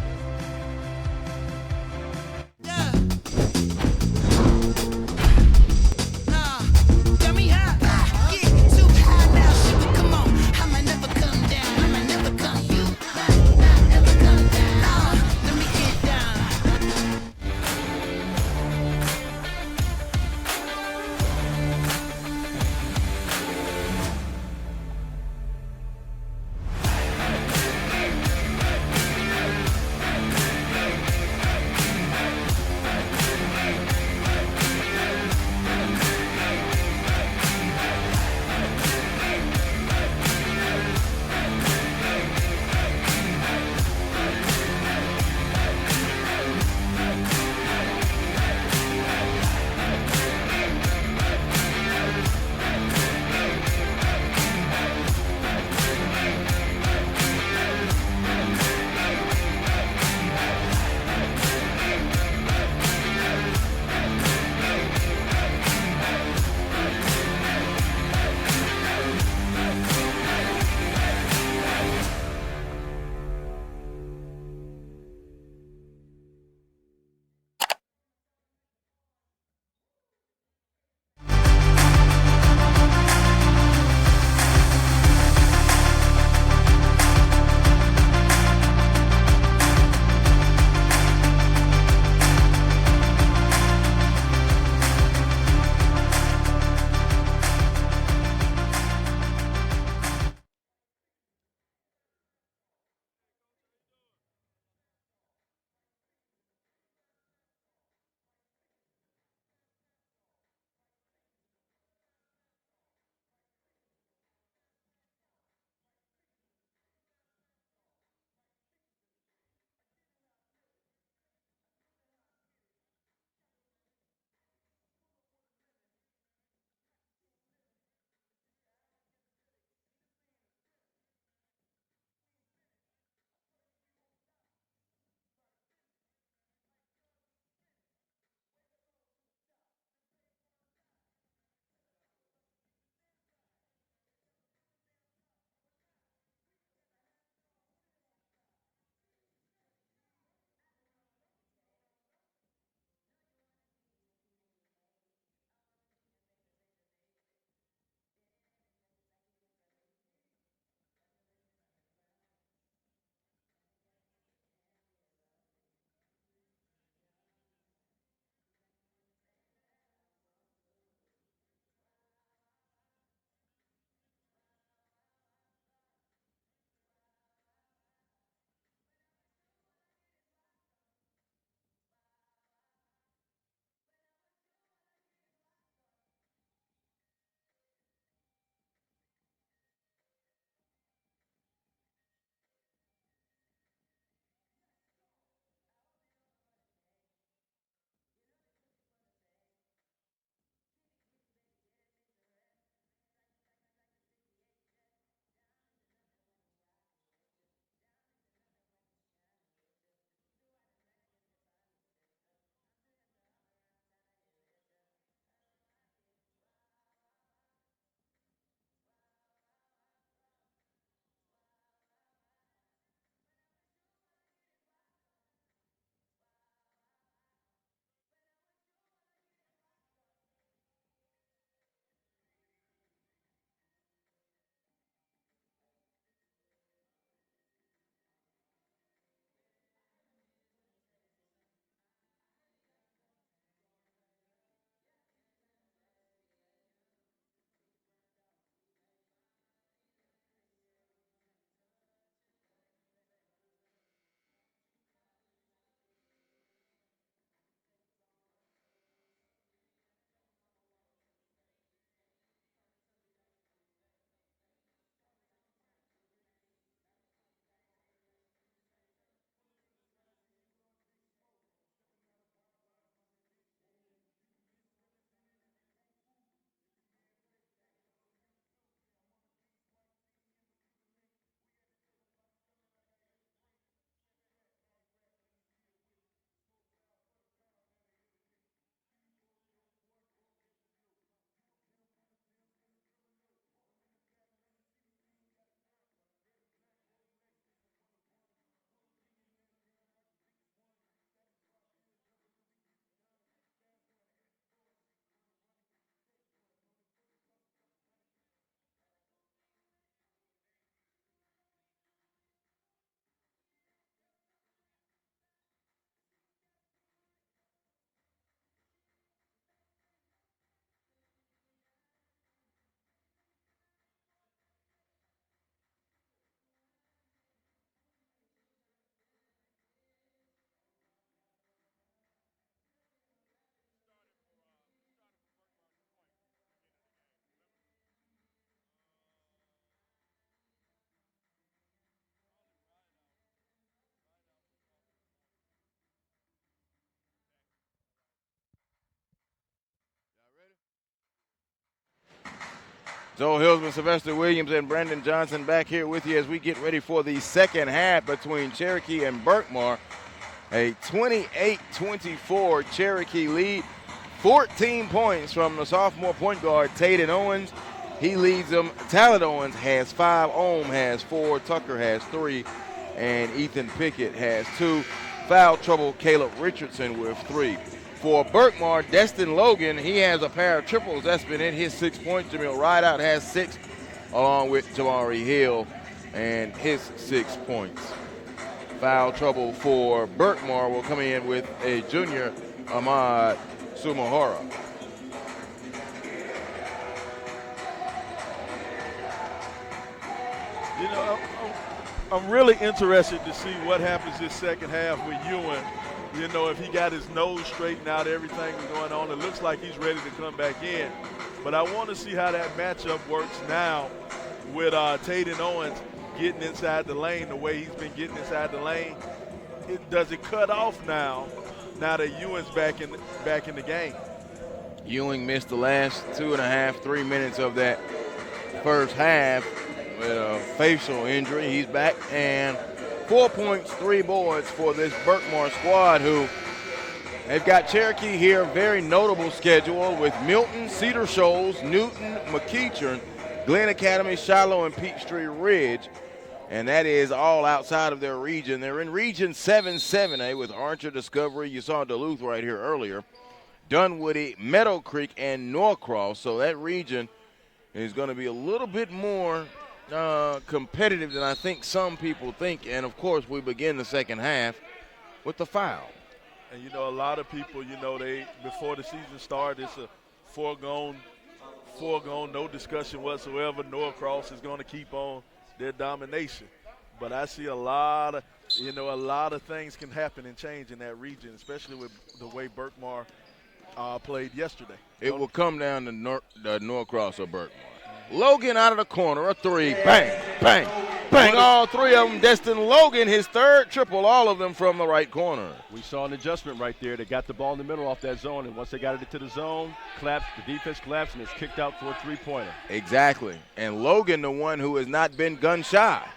Joel Hillsman, Sylvester Williams, and Brandon Johnson back here with you as we get ready for the second half between Cherokee and Berkmar. A 28-24 Cherokee lead. 14 points from the sophomore point guard, Taden Owens. He leads them. Talent Owens has 5, Ohm has 4, Tucker has 3, and Ethan Pickett has 2. Foul trouble, Caleb Richardson with 3. For Berkmar, Destin Logan, he has a pair of triples. That's been in his 6 points. Jamil Rideout has 6, along with Jamari Hill and his 6 points. Foul trouble for Berkmar will come in with a junior, Ahmad Sumahara. You know, I'm really interested to see what happens this second half with Ewing. You know, if he got his nose straightened out, everything going on, it looks like he's ready to come back in. But I want to see how that matchup works now with Taden Owens getting inside the lane the way he's been getting inside the lane. Does it cut off now that Ewing's back in the game? Ewing missed the last 2.5, 3 minutes of that first half with a facial injury. He's back, and 4 points, 3 boards for this Berkmar squad, who they've got Cherokee here, very notable schedule with Milton, Cedar Shoals, Newton, McEachern, Glen Academy, Shiloh, and Peachtree Ridge. And that is all outside of their region. They're in Region 7-7A with Archer, Discovery. You saw Duluth right here earlier. Dunwoody, Meadow Creek, and Norcross. So that region is going to be a little bit more competitive than I think some people think. And, of course, we begin the second half with the foul. And, you know, a lot of people, you know, before the season started, it's a foregone, no discussion whatsoever. Norcross is going to keep on their domination. But I see a lot of things can happen and change in that region, especially with the way Berkmar played yesterday. It will come down to Norcross or Berkmar. Logan out of the corner, a 3, bang, bang, bang, all 3 of them. Destin Logan, his 3rd triple, all of them from the right corner. We saw an adjustment right there. They got the ball in the middle off that zone, and once they got it into the zone, the defense collapsed, and it's kicked out for a 3-pointer. Exactly, and Logan, the one who has not been gun shy.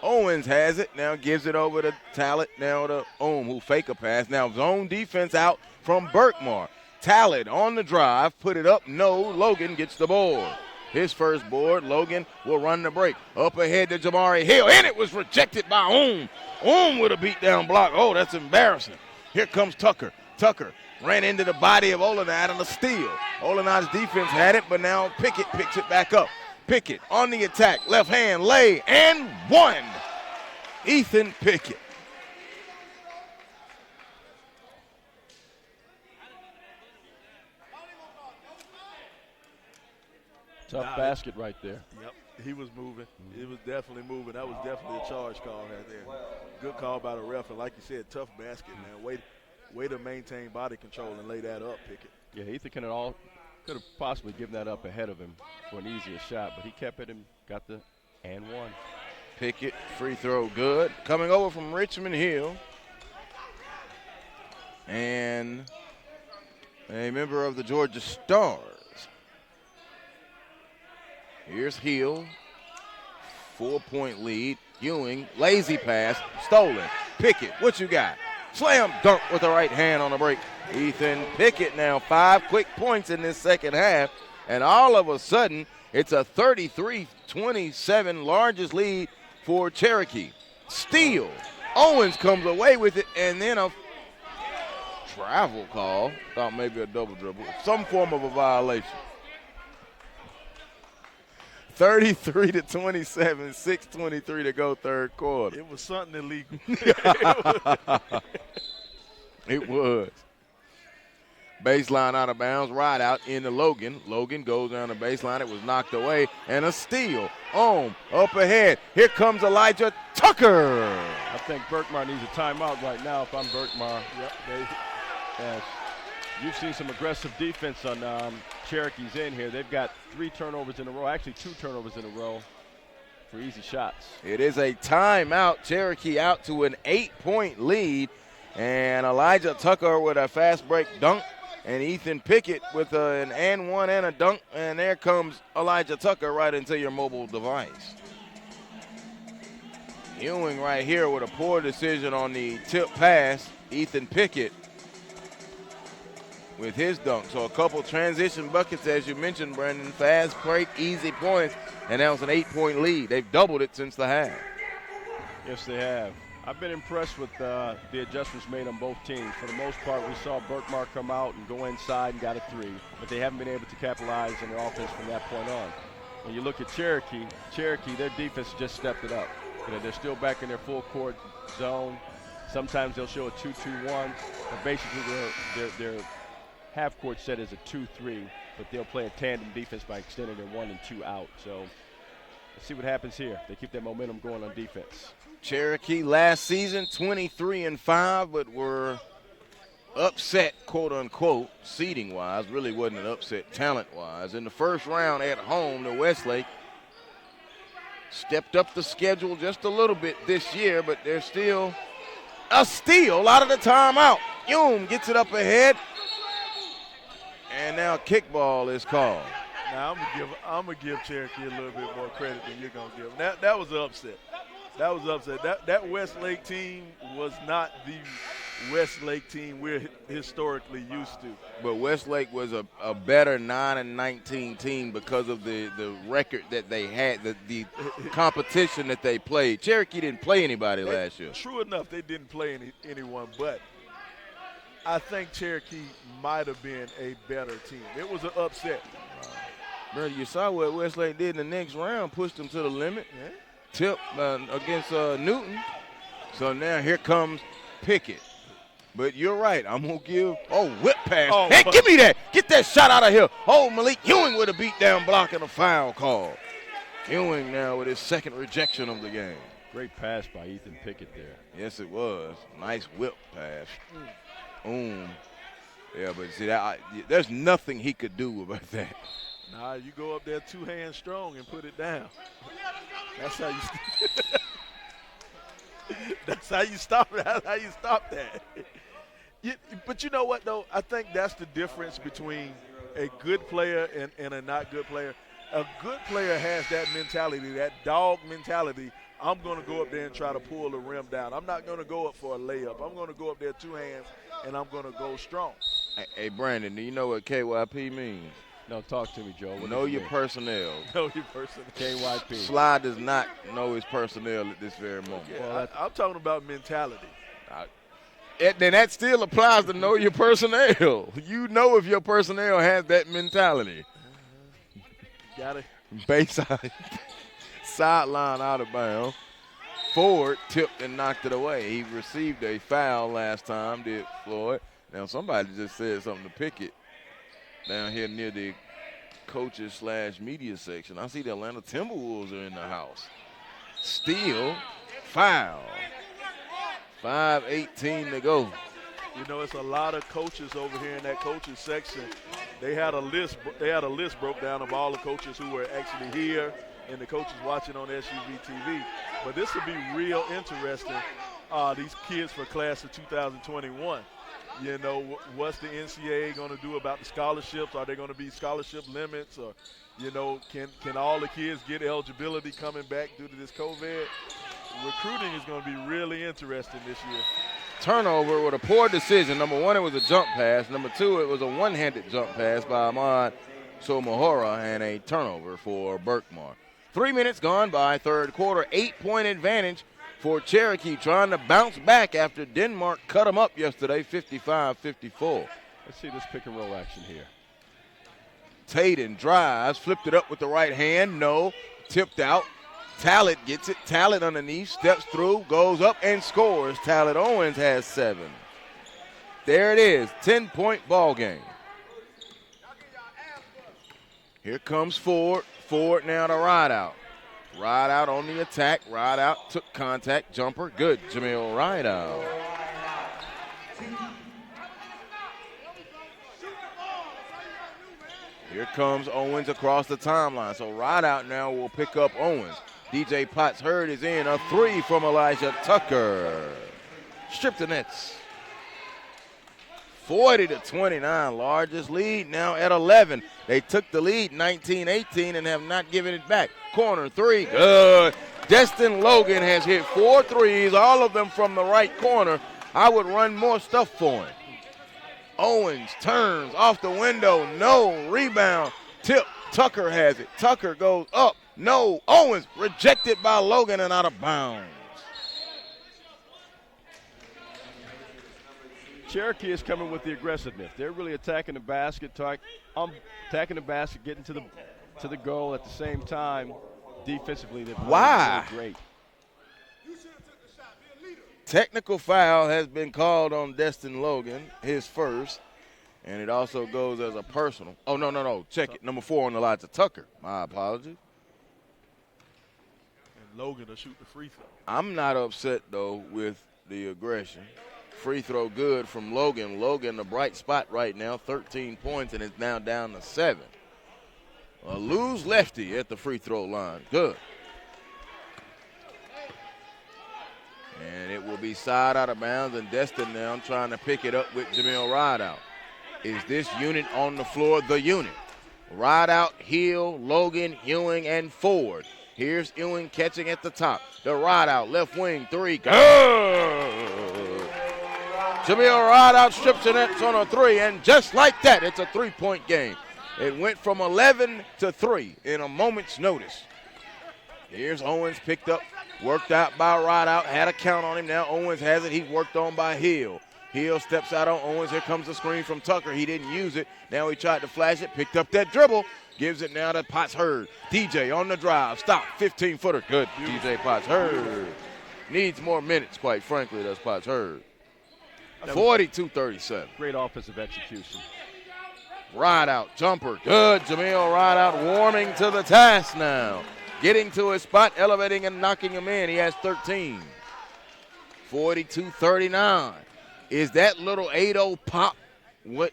Owens has it, now gives it over to Talent, now to Ohm, who fake a pass. Now zone defense out from Berkmar. Talent on the drive, put it up, no, Logan gets the board. His first board, Logan will run the break. Up ahead to Jamari Hill, and it was rejected by Ohm. Ohm with a beat-down block. Oh, that's embarrassing. Here comes Tucker. Tucker ran into the body of Olenad on a steal. Olenad's defense had it, but now Pickett picks it back up. Pickett on the attack, left hand, lay, and 1. Ethan Pickett. Tough basket right there. Yep, he was moving. It was definitely moving. That was definitely a charge call right there. Good call by the ref, and like you said, tough basket, man. Way to maintain body control and lay that up, Pickett. Yeah, Ethan could have possibly given that up ahead of him for an easier shot, but he kept it and got the and 1. Pickett, free throw good. Coming over from Richmond Hill. And a member of the Georgia Stars. Here's Hill, 4-point lead. Ewing, lazy pass, stolen. Pickett, what you got? Slam dunk with the right hand on the break. Ethan Pickett now 5 quick points in this second half, and all of a sudden it's a 33-27 largest lead for Cherokee. Steal. Owens comes away with it, and then a travel call. Thought maybe a double dribble. Some form of a violation. 33-27, 6:23 to go third quarter. It was something illegal. It was. Baseline out of bounds, right out into Logan. Logan goes down the baseline. It was knocked away, and a steal. Ohm up ahead. Here comes Elijah Tucker. I think Berkmar needs a timeout right now if I'm Berkmar. Yep. Yes. You've seen some aggressive defense on Cherokee's in here. They've got 3 turnovers in a row, actually 2 turnovers in a row for easy shots. It is a timeout. Cherokee out to an 8-point lead, and Elijah Tucker with a fast break dunk And Ethan Pickett with an and one and a dunk. And there comes Elijah Tucker right into your mobile device. Ewing right here with a poor decision on the tip pass. Ethan Pickett with his dunk. So a couple transition buckets, as you mentioned, Brandon. Fast break, easy points, and that was an 8-point lead. They've doubled it since the half. Yes, they have. I've been impressed with the adjustments made on both teams. For the most part, we saw Berkmar come out and go inside and got a three, but they haven't been able to capitalize on their offense from that point on. When you look at Cherokee, their defense just stepped it up. You know, they're still back in their full court zone. Sometimes they'll show a 2-2-1, but basically their half court set is a 2-3, but they'll play a tandem defense by extending their 1 and 2 out. So let's see what happens here. They keep that momentum going on defense. Cherokee last season 23-5, but were upset, quote unquote, seeding wise. Really wasn't an upset talent wise. In the first round at home, the Westlake stepped up the schedule just a little bit this year, but there's still a steal out of the timeout. Hume gets it up ahead, and now kickball is called. Now I'm gonna give Cherokee a little bit more credit than you're gonna give them. That was an upset. That was upset. That Westlake team was not the Westlake team we're historically used to. But Westlake was a better 9-19 team because of the record that they had, the competition that they played. Cherokee didn't play anybody last year. True enough, they didn't play anyone, but I think Cherokee might have been a better team. It was an upset. Bro, you saw what Westlake did in the next round, pushed them to the limit. Yeah. Tip against Newton. So now here comes Pickett. But you're right. I'm going to give whip pass. Oh, hey, give me that. Get that shot out of here. Oh, Malik Ewing with a beat-down block and a foul call. Ewing now with his second rejection of the game. Great pass by Ethan Pickett there. Yes, it was. Nice whip pass. Yeah, but see, there's nothing he could do about that. Nah, you go up there 2 hands strong and put it down. That's how you. That's how you stop it. That's how you stop that. But you know what though? I think that's the difference between a good player and a not good player. A good player has that mentality, that dog mentality. I'm going to go up there and try to pull the rim down. I'm not going to go up for a layup. I'm going to go up there 2 hands, and I'm going to go strong. Hey, Brandon, do you know what KYP means? No, talk to me, Joe. Know your personnel. Know your personnel. KYP. Sly does not know his personnel at this very moment. Yeah, well, I'm talking about mentality. Then that still applies to know your personnel. You know if your personnel has that mentality. Got it. Bayside. Sideline out of bounds. Ford tipped and knocked it away. He received a foul last time, did Floyd. Now somebody just said something to Pickett down here near the coaches / media section. I see the Atlanta Timberwolves are in the house. Steal, foul. 5:18 to go. You know, it's a lot of coaches over here in that coaches section. They had a list. They had a list broke down of all the coaches who were actually here and the coaches watching on SUVtv. But this will be real interesting. These kids for class of 2021. You know, what's the NCAA going to do about the scholarships? Are there going to be scholarship limits? Or, you know, can all the kids get eligibility coming back due to this COVID? Recruiting is going to be really interesting this year. Turnover with a poor decision. Number one, it was a jump pass. Number two, it was a one-handed jump pass by Ahmad Somohora, and a turnover for Berkmar. 3 minutes gone by, third quarter, 8-point advantage for Cherokee, trying to bounce back after Denmark cut them up yesterday, 55-54. Let's see this pick and roll action here. Taden drives, flipped it up with the right hand, no, tipped out. Talent gets it, Talent underneath, steps through, goes up and scores. Talent Owens has 7. There it is, 10-point ball game. Here comes Ford. Ford now to ride out. Ride out on the attack. Ride out, took contact, jumper. Good, Jamil ride out. Here comes Owens across the timeline. So ride out now will pick up Owens. DJ Potts Hurd is in. A 3 from Elijah Tucker. Strip the nets. 40-29, largest lead now at 11. They took the lead 19-18 and have not given it back. Corner three, good. Destin Logan has hit 4 threes, all of them from the right corner. I would run more stuff for him. Owens turns off the window, no, rebound, tip, Tucker has it. Tucker goes up, no, Owens rejected by Logan and out of bounds. Cherokee is coming with the aggressiveness. They're really attacking the basket, getting to the goal at the same time. Defensively, they're playing really great. Technical foul has been called on Destin Logan, his first, and it also goes as a personal. Oh, no. Check it. Number 4 on the line to Tucker. My apologies. And Logan will shoot the free throw. I'm not upset, though, with the aggression. Free throw good from Logan. Logan, the bright spot right now, 13 points, and it's now down to 7. A loose lefty at the free throw line. Good. And it will be side out of bounds, and Destin now trying to pick it up with Jamil Rideout. Is this unit on the floor the unit? Rideout, Hill, Logan, Ewing, and Ford. Here's Ewing catching at the top. The Rideout, left wing, 3, good! Jamil Rideout strips the nets on a 3, and just like that, it's a 3-point game. It went from 11 to 3 in a moment's notice. Here's Owens picked up, worked out by Rideout, had a count on him. Now Owens has it. He's worked on by Hill. Hill steps out on Owens. Here comes the screen from Tucker. He didn't use it. Now he tried to flash it, picked up that dribble, gives it now to Potts Hurd. DJ on the drive, stop, 15-footer. Good, DJ Potts Hurd. Needs more minutes, quite frankly, that's Potts Hurd. 42-37. Great offensive execution. Rideout, jumper, good. Jamil Rideout warming to the task now. Getting to his spot, elevating and knocking him in. He has 13. 42-39. Is that little 8-0 pop what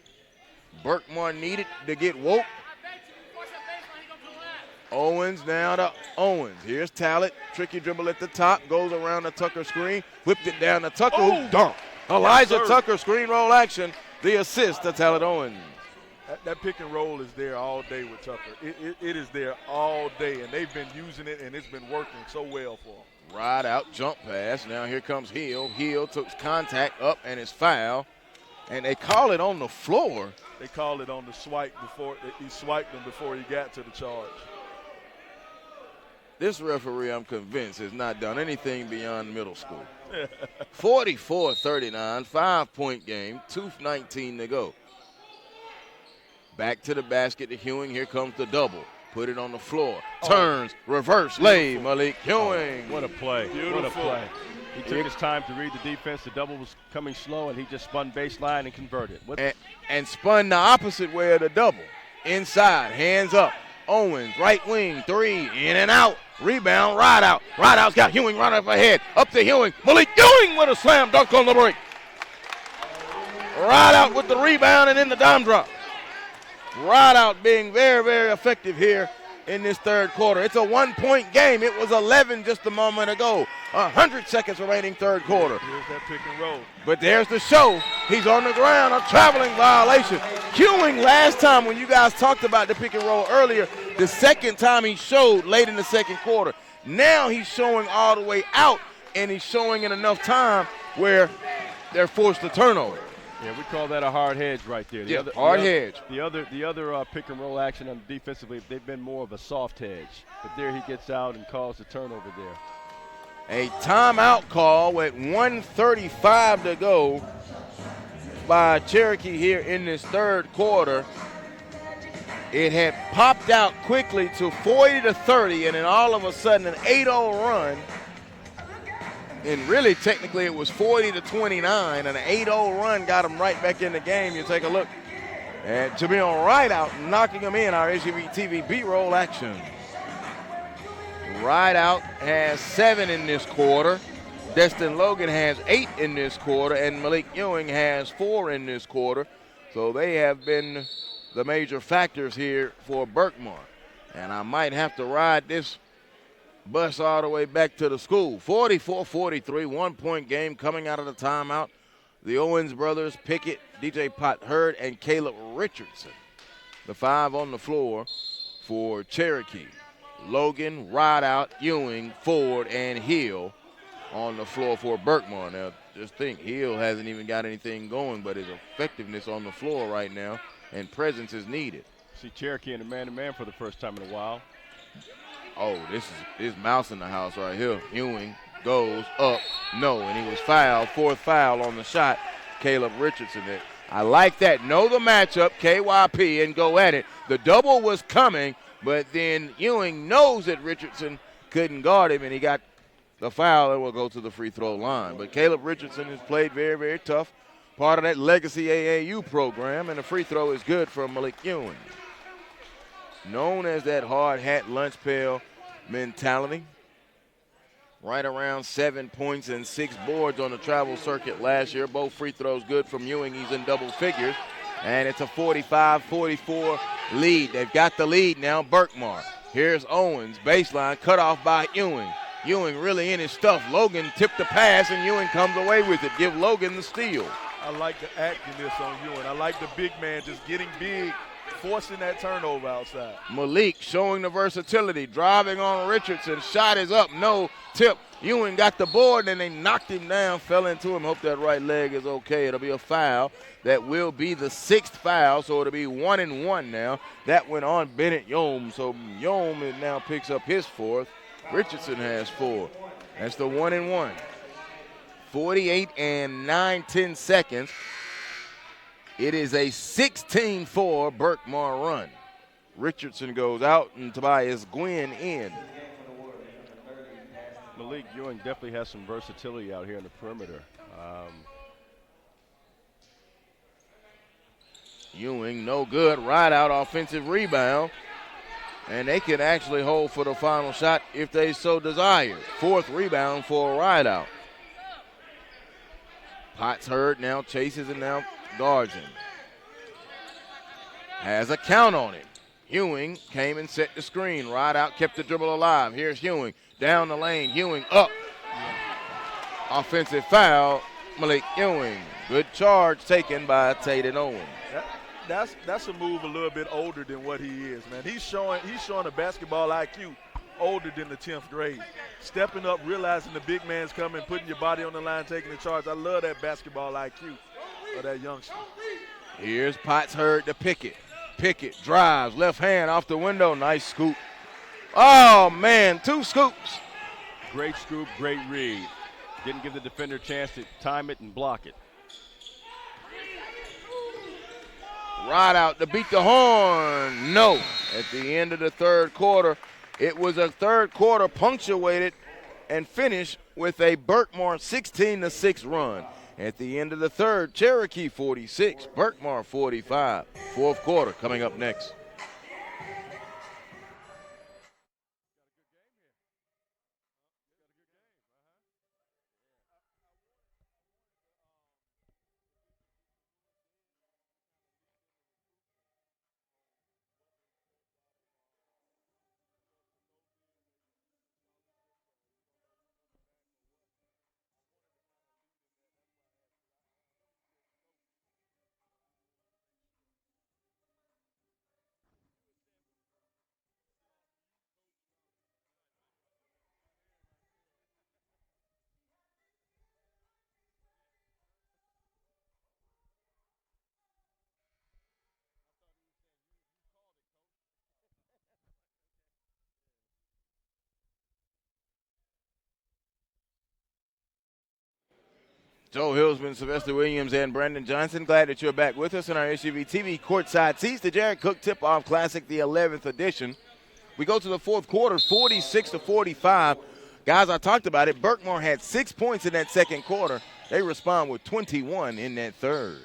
Berkmar needed to get woke? Owens now to Owens. Here's Talent. Tricky dribble at the top. Goes around the Tucker screen. Whipped it down to Tucker. Who dunked. Elijah Tucker screen roll action. The assist to Talent Owens. That pick and roll is there all day with Tucker. It is there all day, and they've been using it, and it's been working so well for them. Rideout, jump pass. Now here comes Hill. Hill took contact up and is foul. And they call it on the floor. They call it on the swipe before he swiped him before he got to the charge. This referee, I'm convinced, has not done anything beyond middle school. 44-39, 5-point game, 2:19 to go. Back to the basket to Ewing. Here comes the double. Put it on the floor. Turns, reverse lay, Malik Ewing. What a play. Beautiful. What a play. He took his time to read the defense. The double was coming slow, and he just spun baseline and converted. And spun the opposite way of the double. Inside, hands up. Owens, right wing, 3, in and out. Rebound, Rideout. Rideout's got Ewing right up ahead. Up to Ewing. Malik Ewing with a slam dunk on the break. Rideout with the rebound and in the dime drop. Rideout being very, very effective here in this third quarter. It's a 1-point game. It was 11 just a moment ago. 100 seconds remaining third quarter. Here's that pick and roll. But there's the show. He's on the ground, a traveling violation. Ewing, last time when you guys talked about the pick and roll earlier, the second time he showed late in the second quarter. Now he's showing all the way out, and he's showing in enough time where they're forced to turnover. Yeah, we call that a hard hedge right there. Hard hedge. The other pick and roll action on defensively, they've been more of a soft hedge. But there he gets out and calls the turnover there. A timeout call with 1:35 to go by Cherokee here in this third quarter. It had popped out quickly to 40-30, and then all of a sudden an 8-0 run. And really, technically, it was 40-29, and an 8-0 run got him right back in the game. You take a look at Jamil Rideout knocking him in our SUVtv B-roll action. Rideout has 7 in this quarter. Destin Logan has 8 in this quarter, and Malik Ewing has 4 in this quarter. So they have been the major factors here for Berkmar. And I might have to ride this bus all the way back to the school. 44-43, 1-point game coming out of the timeout. the Owens brothers, Pickett, DJ Pot Hurd, and Caleb Richardson. The 5 on the floor for Cherokee. Logan, Rideout, Ewing, Ford, and Hill on the floor for Berkmar. Now, just think, Hill hasn't even got anything going, but his effectiveness on the floor right now and presence is needed. See Cherokee in a man-to-man for the first time in a while. Oh, this is mouse in the house right here. Ewing goes up, no, and he was fouled. 4th foul on the shot, Caleb Richardson. I like that. Know the matchup, KYP, and go at it. The double was coming, but then Ewing knows that Richardson couldn't guard him, and he got the foul and will go to the free throw line. But Caleb Richardson has played very, very tough, part of that legacy AAU program, and the free throw is good for Malik Ewing. Known as that hard hat lunch pail mentality. Right around 7 points and 6 boards on the travel circuit last year. Both free throws good from Ewing. He's in double figures. And it's a 45-44 lead. They've got the lead now, Berkmar. Here's Owens, baseline, cut off by Ewing. Ewing really in his stuff. Logan tipped the pass, and Ewing comes away with it. Give Logan the steal. I like the activeness on Ewing. I like the big man just getting big, forcing that turnover outside. Malik showing the versatility, driving on Richardson. Shot is up, no tip. Ewing got the board, and they knocked him down, fell into him. Hope that right leg is okay. It'll be a foul. That will be the 6th foul, so it'll be 1 and 1 now. That went on Bennett Yom, so Yom now picks up his 4th. Richardson has 4. That's the 1 and 1. 48 and 9/10 seconds. It is a 16-4 Berkmar run. Richardson goes out and Tobias Gwynn in. Malik Ewing definitely has some versatility out here in the perimeter. Ewing, no good. Right out, offensive rebound. And they can actually hold for the final shot if they so desire. 4th rebound for a ride out. Potts Hurd now chases and now guards him. Has a count on him. Ewing came and set the screen. Ride out, kept the dribble alive. Here's Ewing. Down the lane. Ewing up. Offensive foul, Malik Ewing. Good charge taken by Taden Owens. That's a move a little bit older than what he is, man. He's showing a basketball IQ older than the 10th grade. Stepping up, realizing the big man's coming, putting your body on the line, taking the charge. I love that basketball IQ of that youngster. Here's Potts Hurd to Pickett. Pickett drives, left hand off the window. Nice scoop. Oh, man, 2 scoops. Great scoop, great read. Didn't give the defender a chance to time it and block it. Right out to beat the horn. No. At the end of the 3rd quarter, it was a 3rd quarter punctuated and finished with a Berkmar 16-6 run. At the end of the 3rd, Cherokee 46, Berkmar 45. 4th quarter coming up next. Joe Hillsman, Sylvester Williams, and Brandon Johnson. Glad that you're back with us in our SUVtv courtside seats. The Jared Cook Tip-Off Classic, the 11th edition. We go to the 4th quarter, 46-45. Guys, I talked about it. Berkmar had 6 points in that 2nd quarter. They respond with 21 in that 3rd.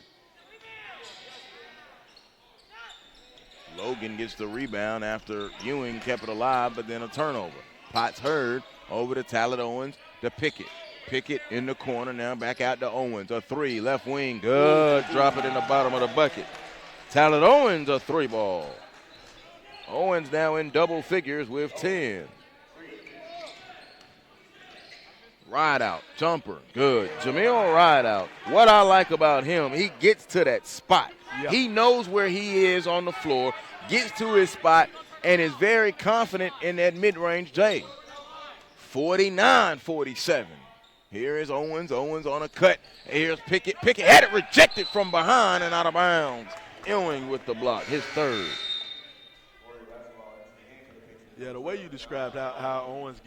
Logan gets the rebound after Ewing kept it alive, but then a turnover. Potts Hurd over to Tyler Owens to Pickett. Pickett in the corner now, back out to Owens. A 3, left wing, good. Drop it in the bottom of the bucket. Tyler Owens, a 3 ball. Owens now in double figures with 10. Ride out, jumper, good. Jamil Rideout, what I like about him, he gets to that spot. Yeah. He knows where he is on the floor, gets to his spot, and is very confident in that mid-range J. 49-47. Here is Owens. Owens on a cut. Here's Pickett. Pickett had it rejected from behind and out of bounds. Ewing with the block, his third. Yeah, the way you described how Owens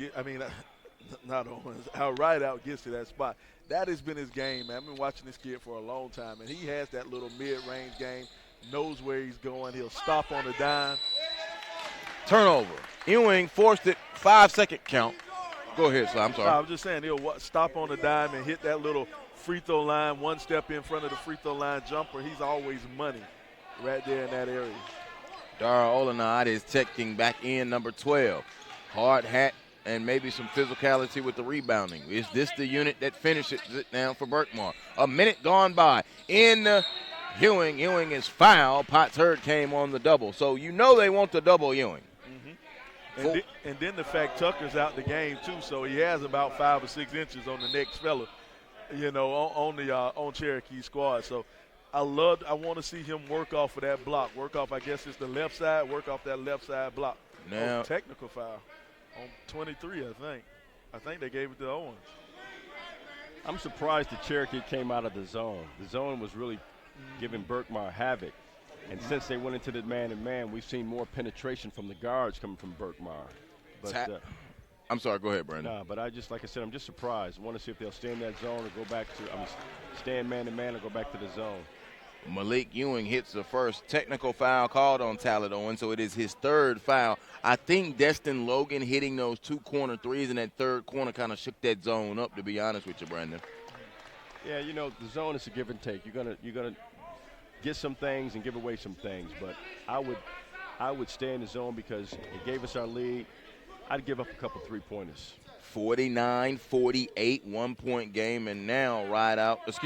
not Owens, how Rideout gets to that spot, that has been his game, man. I've been watching this kid for a long time, and he has that little mid-range game, knows where he's going. He'll stop on a dime. Turnover. Ewing forced it, 5-second count. Go ahead, Sly, I'm sorry. I was just saying he'll stop on a dime and hit that little free throw line, one step in front of the free throw line jumper. He's always money right there in that area. Dara Olenad is checking back in, number 12. Hard hat and maybe some physicality with the rebounding. Is this the unit that finishes it now for Berkmar? A minute gone by. In Ewing. Ewing is fouled. Potts Hurd came on the double. So you know they want the double Ewing. And then the fact Tucker's out the game too, so he has about 5 or 6 inches on the next fella, on Cherokee's squad. So I want to see him work off of that block. Work off, I guess it's the left side. Work off that left side block. Now technical foul on 23, I think. I think they gave it to Owens. I'm surprised that Cherokee came out of the zone. The zone was really giving Berkmar havoc. And since they went into the man-to-man, we've seen more penetration from the guards coming from Berkmar. But I'm sorry, go ahead, Brandon. But like I said, I'm just surprised. I want to see if they'll stay in that zone or go back to, stay in man-to-man or go back to the zone. Malik Ewing hits the first technical foul called on Talent Owens, so it is his third foul. I think Destin Logan hitting those 2 corner threes in that third corner kind of shook that zone up, to be honest with you, Brandon. Yeah, the zone is a give and take. You're gonna get some things and give away some things, but I would stay in the zone because it gave us our lead. I'd give up a couple 3-pointers. 49-48, 1-point game, and now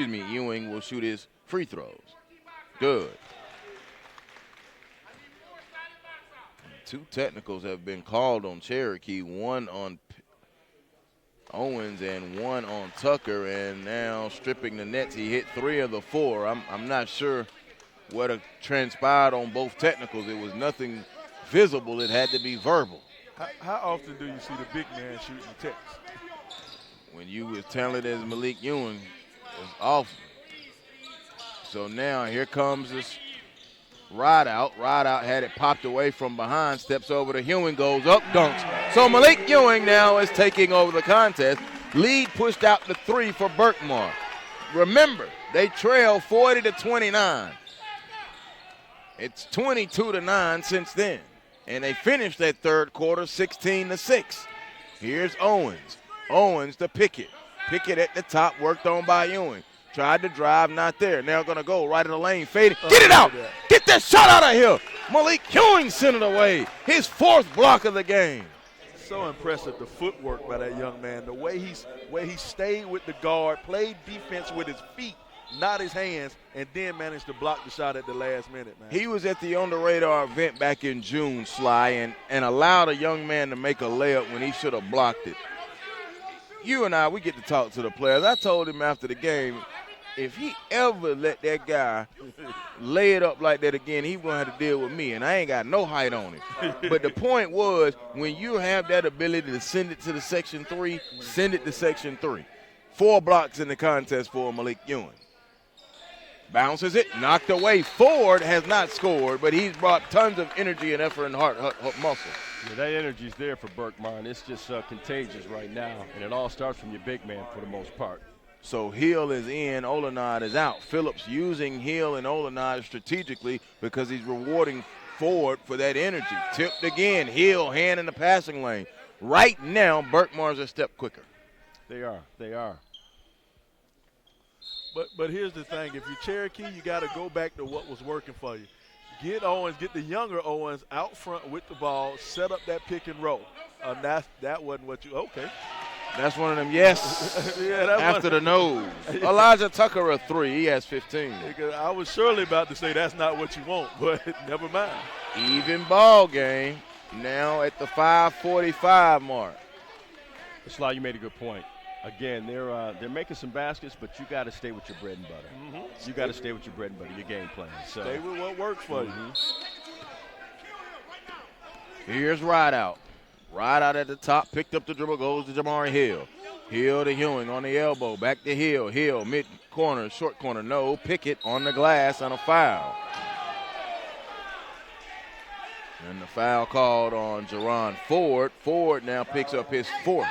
Ewing will shoot his free throws. Good. 2 technicals have been called on Cherokee, 1 on Owens and 1 on Tucker, and now stripping the nets. He hit 3 of the 4. I'm not sure what transpired on both technicals. It was nothing visible. It had to be verbal. How often do you see the big man shooting the techs? When you as talented as Malik Ewing, it's often. So now here comes this Rideout. Rideout had it popped away from behind, steps over to Ewing, goes up, dunks. So Malik Ewing now is taking over the contest. Lead pushed out to 3 for Berkmar. Remember, they trail 40-29. It's 22-9 since then. And they finished that third quarter 16-6. Here's Owens. Owens to Pickett. Pickett at the top, worked on by Ewing. Tried to drive, not there. Now going to go right in the lane, faded. Get it out! Get that shot out of here! Malik Ewing sent it away. His 4th block of the game. So impressive, the footwork by that young man. The way he stayed with the guard, played defense with his feet, not his hands, and then managed to block the shot at the last minute, man. He was at the On the Radar event back in June, Sly, and allowed a young man to make a layup when he should have blocked it. You and I, we get to talk to the players. I told him after the game, if he ever let that guy lay it up like that again, he's going to have to deal with me, and I ain't got no height on him. But the point was, when you have that ability to send it to the Section 3, send it to Section 3. 4 blocks in the contest for Malik Ewing. Bounces it, knocked away. Ford has not scored, but he's brought tons of energy and effort and heart muscle. Yeah, that energy's there for Berkmar, and it's just contagious right now, and it all starts from your big man for the most part. So Hill is in, Olenad is out. Phillips using Hill and Olenad strategically because he's rewarding Ford for that energy. Tipped again, Hill, hand in the passing lane. Right now, Berkmar's a step quicker. They are. But here's the thing. If you're Cherokee, you got to go back to what was working for you. Get Owens, get the younger Owens out front with the ball, set up that pick and roll. That wasn't what you – okay. That's one of them, yes, yeah, after the nose. Elijah Tucker a 3. He has 15. I was surely about to say that's not what you want, but never mind. Even ball game now at the 5:45 mark. Sly, you made a good point. Again, they're making some baskets, but you got to stay with your bread and butter. You got to stay with your bread and butter, your game plan. So stay with what works for you. Here's Rideout. Rideout at the top, picked up the dribble, goes to Jamari Hill. Hill to Ewing on the elbow, back to Hill. Hill, mid-corner, short corner, no. Pickett on the glass on a foul. And the foul called on Jerron Ford. Ford now picks up his 4th.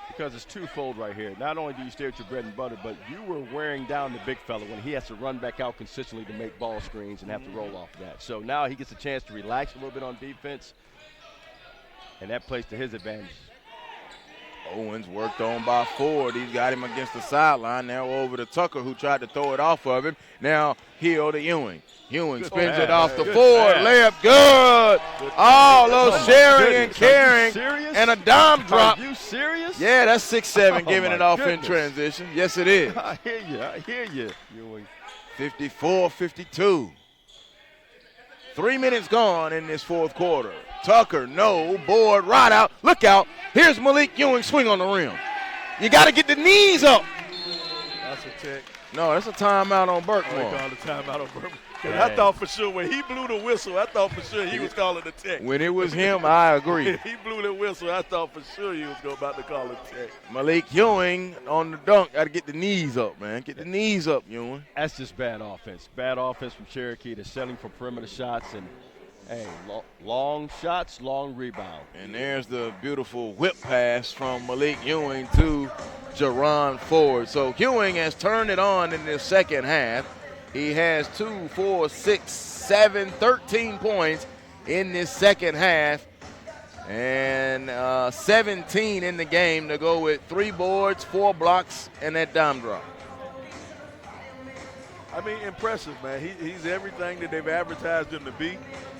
Because it's twofold right here. Not only do you stay with your bread and butter, but you were wearing down the big fella when he has to run back out consistently to make ball screens and have to roll off of that. So now he gets a chance to relax a little bit on defense, and that plays to his advantage. Owens worked on by Ford. He's got him against the sideline. Now over to Tucker, who tried to throw it off of him. Now Hill to Ewing. Ewing spins it off to Ford. Layup good. Oh, little sharing and caring. And a dime drop. Are you serious? Yeah, that's 6'7", giving it off goodness. in transition. Yes, it is. I hear you. Ewing. 54-52. 3 minutes gone in this 4th quarter. Tucker, no. Board, right out. Look out. Here's Malik Ewing, swing on the rim. You got to get the knees up. That's a tech. No, that's a timeout on Berkmar. They called a timeout on Berkmar. I thought for sure when he blew the whistle, I thought for sure he was calling the tech. When it was him, I agree. He blew the whistle, I thought for sure he was about to call it tech. Malik Ewing on the dunk. Got to get the knees up, man. Get the knees up, Ewing. That's just bad offense. Bad offense from Cherokee. They're selling for perimeter shots and, hey, long shots, long rebound. And there's the beautiful whip pass from Malik Ewing to Jerron Ford. So Ewing has turned it on in this second half. He has 2, 4, 6, 7, 13 points in this second half. And 17 in the game to go with 3 boards, 4 blocks, and that dime drop. I mean, impressive, man. He's everything that they've advertised him to be.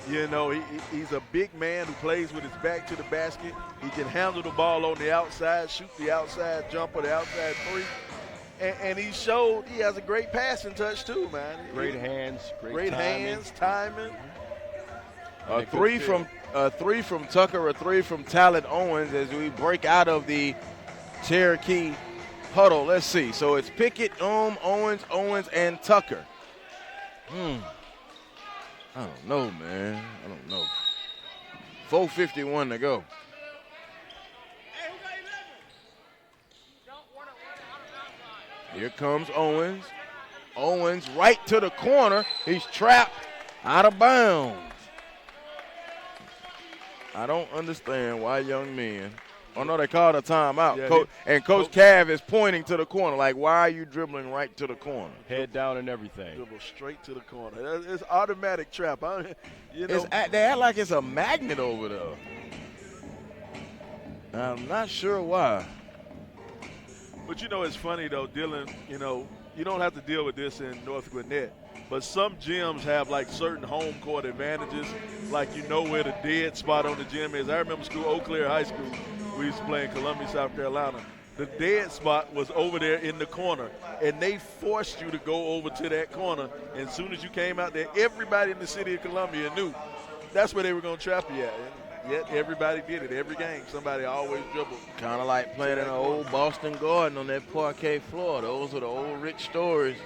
You know, he's a big man who plays with his back to the basket. He can handle the ball on the outside, shoot the outside jumper, the outside three. And he showed he has a great passing touch too, man. Great hands, great timing. Hands, timing. A three from Tucker, a 3 from Talent Owens as we break out of the Cherokee huddle. Let's see. So it's Pickett, Owens, and Tucker. I don't know, man. I don't know. 4:51 to go. Here comes Owens. Owens right to the corner. He's trapped out of bounds. I don't understand why young men. Oh, no, they called a timeout. Yeah, Coach Cav is pointing to the corner. Like, why are you dribbling right to the corner? Head down and everything. Dribble straight to the corner. It's automatic trap. They act like it's a magnet over there. I'm not sure why. But, you know, it's funny, though, Dylan, you know, you don't have to deal with this in North Gwinnett. But some gyms have, like, certain home court advantages. Like, you know where the dead spot on the gym is. I remember Eau Claire High School. We used to play in Columbia, South Carolina. The dead spot was over there in the corner, and they forced you to go over to that corner. And as soon as you came out there, everybody in the city of Columbia knew that's where they were going to trap you at. And yet everybody did it. Every game, somebody always dribbled. Kind of like playing in an old Boston Garden on that parquet floor. Those are the old rich stories.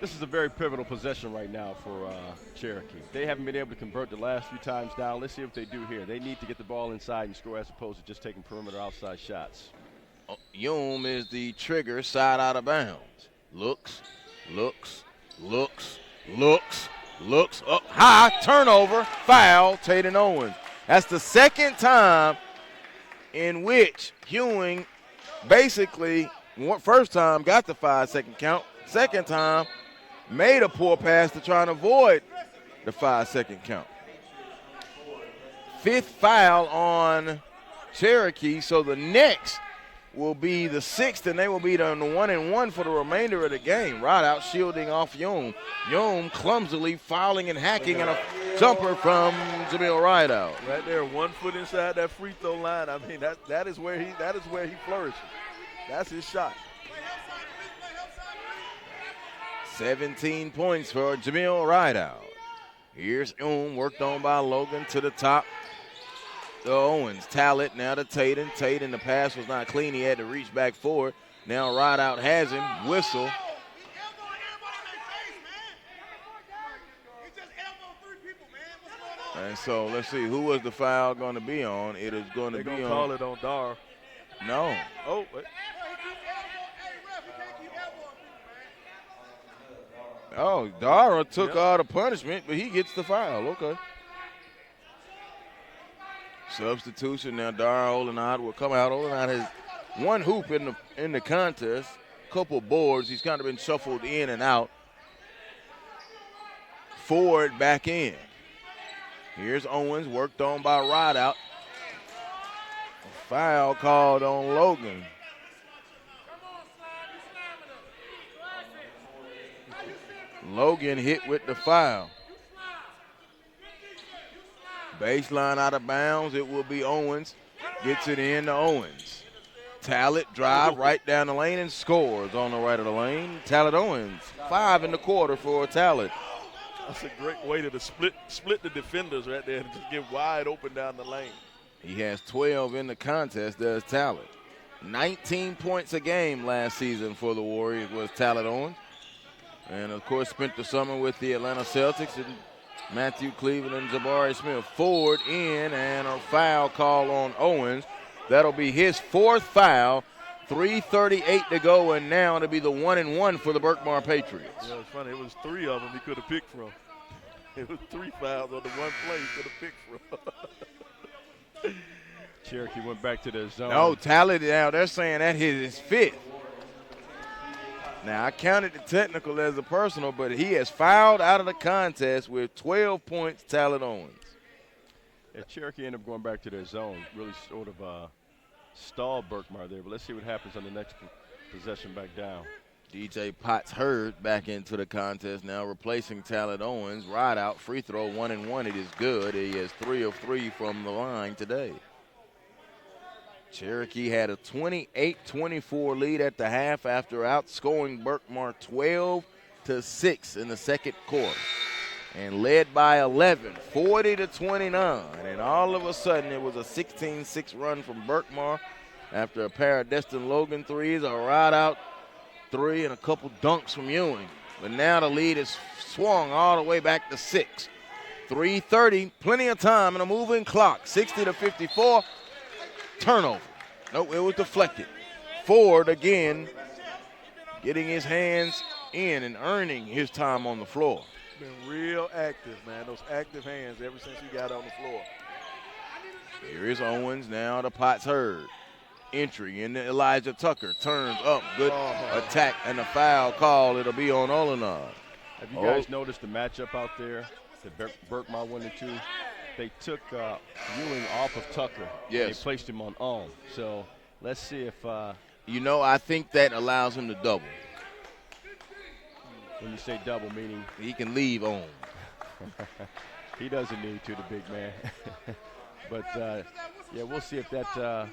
This is a very pivotal possession right now for Cherokee. They haven't been able to convert the last few times down. Let's see what they do here. They need to get the ball inside and score as opposed to just taking perimeter outside shots. Youm is the trigger, side out of bounds. Looks up high, turnover, foul, Tatum Owens. That's the second time in which Ewing basically, first time got the 5-second count, second time made a poor pass to try and avoid the 5-second count. 5th foul on Cherokee, so the next will be the 6th, and they will be on the 1-and-1 for the remainder of the game. Right out shielding off Youm. Youm clumsily fouling and hacking, and a jumper from Jamil Rideout. Right there, 1 foot inside that free throw line. I mean, that is where he flourishes. That's his shot. 17 points for Jamil Rideout. Here's Youm, worked on by Logan to the top. to Owens. Talent now to Tatum. Tatum, the pass was not clean. He had to reach back for it. Now right out has him. Whistle. And so let's see, who was the foul going to be on? It is going to be on. They're going to call it on Dar. No. Oh, wait. Oh, Dara took all the punishment, but he gets the foul. Okay. Substitution now. Dara Olenad will come out. Olenad has one hoop in the contest, couple boards. He's kind of been shuffled in and out. Ford back in. Here's Owens, worked on by Rideout. A foul called on Logan. Logan hit with the foul. Baseline out of bounds. It will be Owens. Gets it in to Owens. Talent drive right down the lane and scores on the right of the lane. Talent Owens, 5 in the quarter for Talent. That's a great way to split the defenders right there and just get wide open down the lane. He has 12 in the contest, does Talent. 19 points a game last season for the Warriors was Talent Owens. And, of course, spent the summer with the Atlanta Celtics and Matthew Cleveland and Jabari Smith. Ford in and a foul call on Owens. That'll be his 4th foul. 3:38 to go, and now it'll be the 1-1 for the Berkmar Patriots. Yeah, it's funny. It was 3 of them he could have picked from. It was 3 fouls on the one play he could have picked from. Cherokee went back to the zone. No, Talent now, they're saying that hit his 5th. Now, I counted the technical as a personal, but he has fouled out of the contest with 12 points, Talent Owens. Yeah, Cherokee ended up going back to their zone, really sort of stalled Berkmar there, but let's see what happens on the next possession back down. DJ Potts Hurd back into the contest now, replacing Talent Owens. Right out, free throw, 1-1. It is good. He has 3 of 3 from the line today. Cherokee had a 28-24 lead at the half after outscoring Berkmar 12-6 in the second quarter. And led by 11, 40-29. And all of a sudden, it was a 16-6 run from Berkmar after a pair of Destin Logan threes, a ride-out 3, and a couple dunks from Ewing. But now the lead is swung all the way back to 6. 3:30, plenty of time and a moving clock. 60-54, turnover. Nope, it was deflected. Ford again getting his hands in and earning his time on the floor. Been real active, man. Those active hands ever since he got on the floor. Here is Owens now to Potts Hurd. Entry into Elijah Tucker. Turns up. Good attack and a foul call. It'll be on Olenad. Have you guys noticed the matchup out there that Berkmar went into? They took Ewing off of Tucker. Yes. They placed him on Ohm. So let's see if I think that allows him to double. when you say double, meaning he can leave Ohm. He doesn't need to, the big man. But yeah, we'll see if that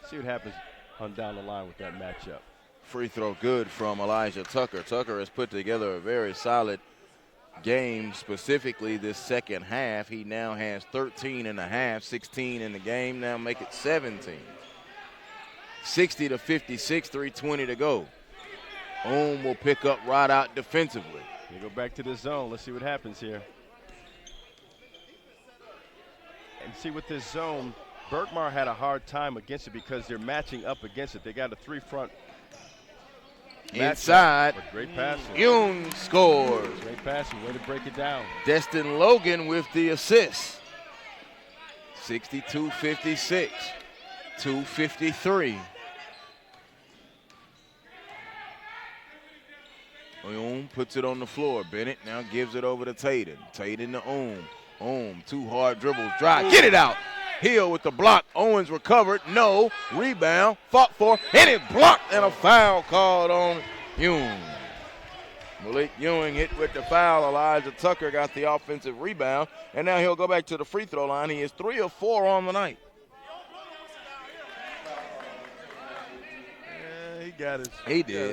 see what happens on down the line with that matchup. Free throw good from Elijah Tucker. Tucker has put together a very solid game, specifically this second half. He now has 13 and a half, 16 in the game, now make it 17. 60-56, 3:20 to go. Ohm will pick up right out defensively. They go back to the zone. Let's see what happens here. And see with this zone, Berkmar had a hard time against it because they're matching up against it. They got a 3-front inside. Great passing. Young scores. Great passing. Way to break it down. Destin Logan with the assist. 62-56. 2:53. Ohm puts it on the floor. Bennett now gives it over to Tatum. Tatum to Ohm. Ohm, 2 hard dribbles, drive, get it out. Hill with the block. Owens recovered. No. Rebound. Fought for. Hit it. Blocked. And a foul called on Ewing. Malik Ewing hit with the foul. Elijah Tucker got the offensive rebound. And now he'll go back to the free throw line. He is 3 of 4 on the night. Yeah, he got his.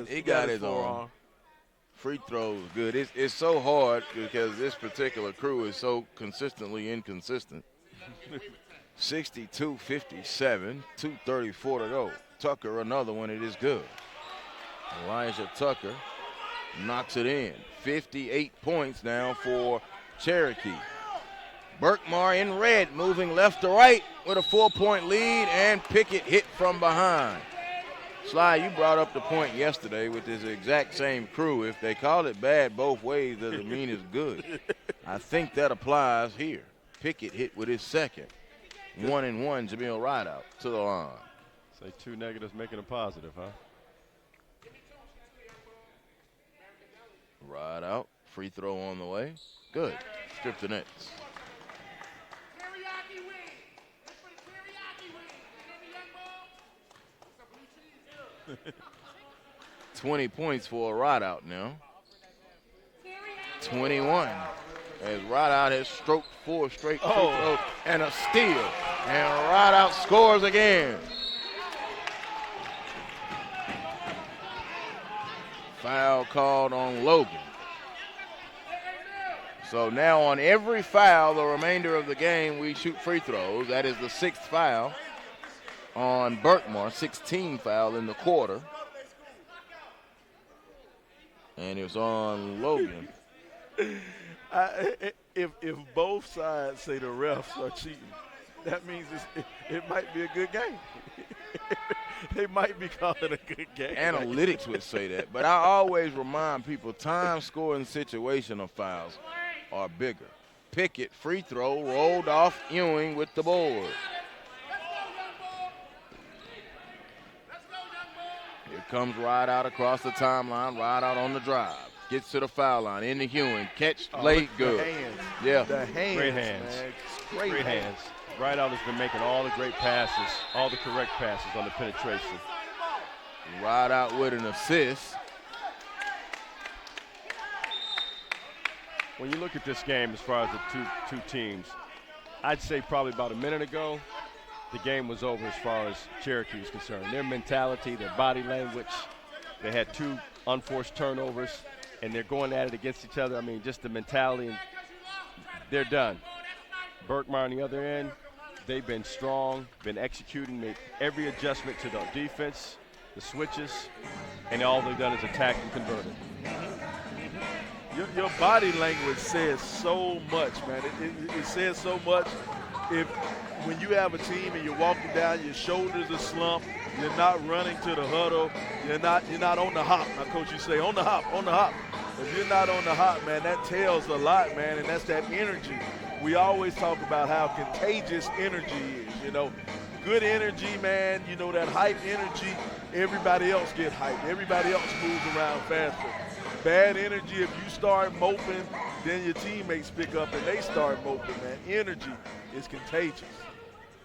He got his own. Free throws good. It's so hard because this particular crew is so consistently inconsistent. 62-57, 2:34 to go. Tucker, another one, it is good. Elijah Tucker knocks it in. 58 points now for Cherokee. Berkmar in red, moving left to right with a 4-point lead, and Pickett hit from behind. Sly, you brought up the point yesterday with this exact same crew. If they call it bad both ways, doesn't mean it's good. I think that applies here. Pickett hit with his second. 1-1, Jamil Rideout to the line. Say two negatives making a positive, huh? Rideout, free throw on the way. Good. Strip the nets. 20 points for a Rideout now. 21. As Rideout has stroked 4 straight free throws and a steal. And Rideout scores again. Foul called on Logan. So now on every foul, the remainder of the game, we shoot free throws. That is the 6th foul on Berkmar, 16 foul in the quarter. And it's on Logan. If both sides say the refs are cheating, that means it might be a good game. They might be calling it a good game. Analytics would say that, but I always remind people time, score, and situational fouls are bigger. Pickett, free throw, rolled off Ewing with the board. Here comes Rideout across the timeline. Rideout on the drive. Gets to the foul line. Into Ewing. Catch late, good. The hands. Yeah. The hands. Great hands. Man. Great hands. Rideout has been making all the great passes, all the correct passes on the penetration. Rideout with an assist. When you look at this game as far as the two teams, I'd say probably about a minute ago, the game was over as far as Cherokee is concerned. Their mentality, their body language, they had 2 unforced turnovers, and they're going at it against each other. I mean, just the mentality, and they're done. Berkmar on the other end, they've been strong, been executing, made every adjustment to the defense, the switches, and all they've done is attack and convert it. Your body language says so much, man. It says so much. When you have a team and you're walking down, your shoulders are slumped, you're not running to the huddle, you're not on the hop. My coach used to say, on the hop, on the hop. If you're not on the hop, man, that tells a lot, man, and that's that energy. We always talk about how contagious energy is, you know. Good energy, man, you know, that hype energy, everybody else get hyped. Everybody else moves around faster. Bad energy, if you start moping, then your teammates pick up and they start moping, man. Energy is contagious.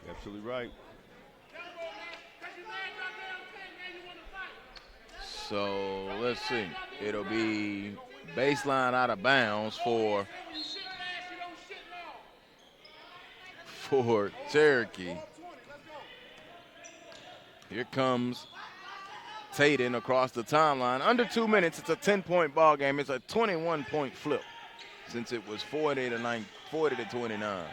Absolutely right. So let's see. It'll be baseline out of bounds for Cherokee. Here comes Tatum across the timeline. Under 2 minutes, it's a 10-point ball game. It's a 21-point flip since it was 40 to 29.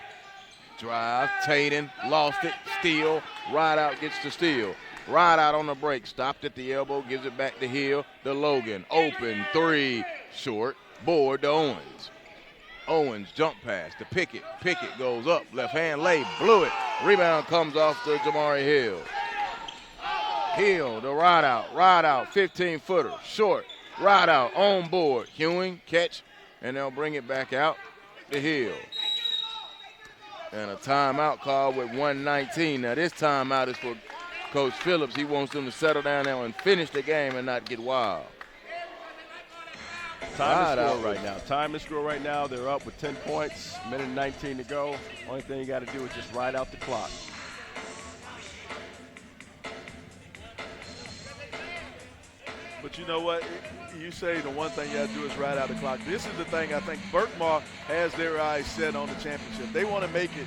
Drive, Tatum lost it, steal. Rideout gets the steal. Rideout on the break, stopped at the elbow, gives it back to Hill, to Logan. Open, 3, short, board to Owens. Owens jump pass to Pickett. Pickett goes up, left hand lay, blew it. Rebound comes off to Jamari Hill. Hill to Rideout. Rideout, 15-footer, short. Rideout on board. Ewing, catch, and they'll bring it back out to Hill. And a timeout call with 1:19. Now this timeout is for Coach Phillips. He wants them to settle down now and finish the game and not get wild. Time to score right now. Time to score right now. They're up with 10 points, minute and 19 to go. Only thing you got to do is just ride out the clock. But you know what? You say the one thing you got to do is ride out the clock. This is the thing I think Berkmar has their eyes set on the championship. They want to make it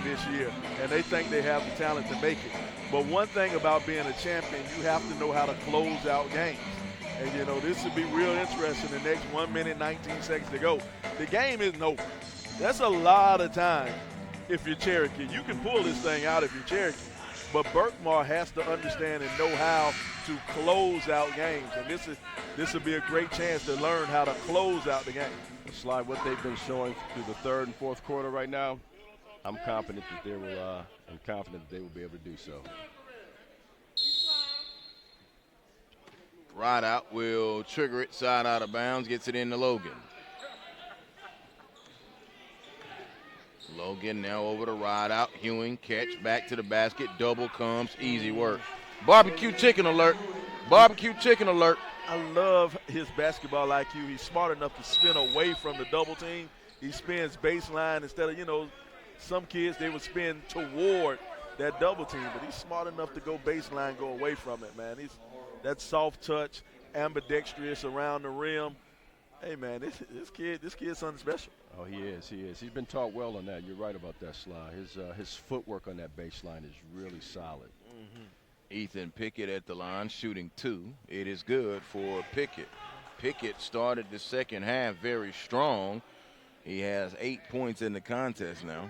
this year, and they think they have the talent to make it. But one thing about being a champion, you have to know how to close out games. And, you know, this would be real interesting the next 1 minute, 19 seconds to go. The game isn't over. That's a lot of time. if you're Cherokee. You can pull this thing out if you're Cherokee. But Berkmar has to understand and know how to close out games. And this will be a great chance to learn how to close out the game. Slide, what they've been showing through the third and fourth quarter right now, I'm confident that they will be able to do so. Right out will trigger it, side out of bounds, gets it into Logan. Logan now over to ride out. Ewing catch back to the basket. Double comes. Easy work. Barbecue chicken alert. Barbecue chicken alert. I love his basketball IQ. He's smart enough to spin away from the double team. He spins baseline instead of, some kids, they would spin toward that double team. But he's smart enough to go baseline, go away from it, man. He's that soft touch, ambidextrous around the rim. Hey, man, this kid's something special. Oh, he is. He's been taught well on that. You're right about that, Sly. His footwork on that baseline is really solid. Mm-hmm. Ethan Pickett at the line, shooting 2. It is good for Pickett. Pickett started the second half very strong. He has 8 points in the contest now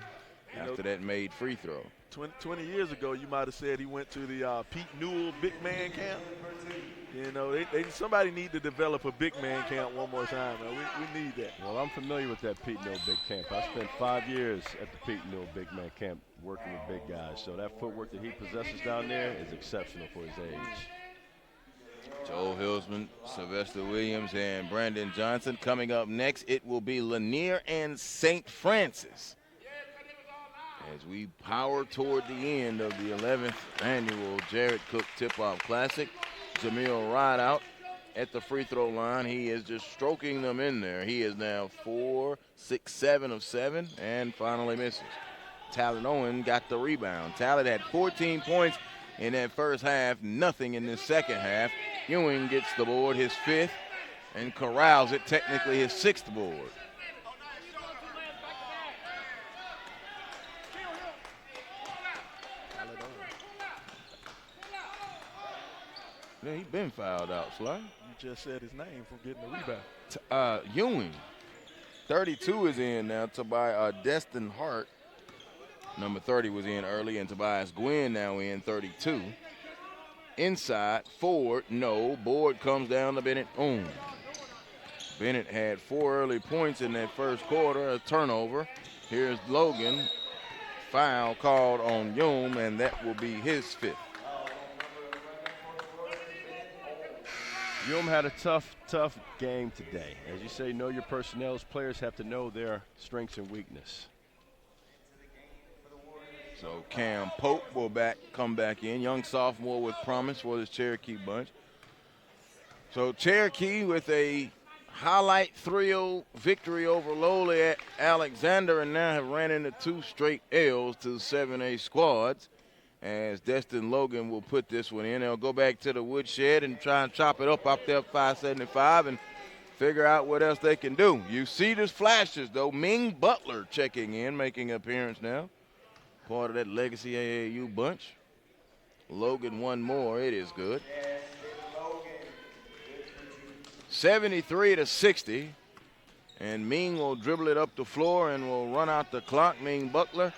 after that made free throw. 20 years ago, you might have said he went to the Pete Newell big man camp. Somebody need to develop a big man camp one more time. Man. We need that. Well, I'm familiar with that Pete Newell big camp. I spent 5 years at the Pete Newell big man camp working with big guys. So that footwork that he possesses down there is exceptional for his age. Joe Hilsman, Sylvester Williams, and Brandon Johnson. Coming up next, it will be Lanier and St. Francis as we power toward the end of the 11th annual Jared Cook Tip-Off Classic. Jamil Rideout at the free throw line. He is just stroking them in there. He is now 4, 6, 7 of 7, and finally misses. Talon Owen got the rebound. Talon had 14 points in that first half, nothing in the second half. Ewing gets the board, his 5th, and corrals it, technically his 6th board. Yeah, he been fouled out, Sly. You just said his name from getting the rebound. Ewing, 32 is in now. Destin Hart, number 30, was in early, and Tobias Gwynn now in 32. Inside, forward, no. Board comes down to Bennett. Bennett had 4 early points in that first quarter, a turnover. Here's Logan. Foul called on Yum, and that will be his 5th. Yum had a tough game today. As you say, know your personnel. Players have to know their strengths and weakness. So Cam Pope will come back in. Young sophomore with promise for this Cherokee bunch. So Cherokee with a highlight thrill victory over Lowell Alexander, and now have ran into 2 straight L's to 7A squads. As Destin Logan will put this one in. They'll go back to the woodshed and try and chop it up there 575 and figure out what else they can do. You see there's flashes, though. Ming Butler checking in, making an appearance now. Part of that legacy AAU bunch. Logan one more. It is good. 73-60. And Ming will dribble it up the floor and will run out the clock. Ming Butler.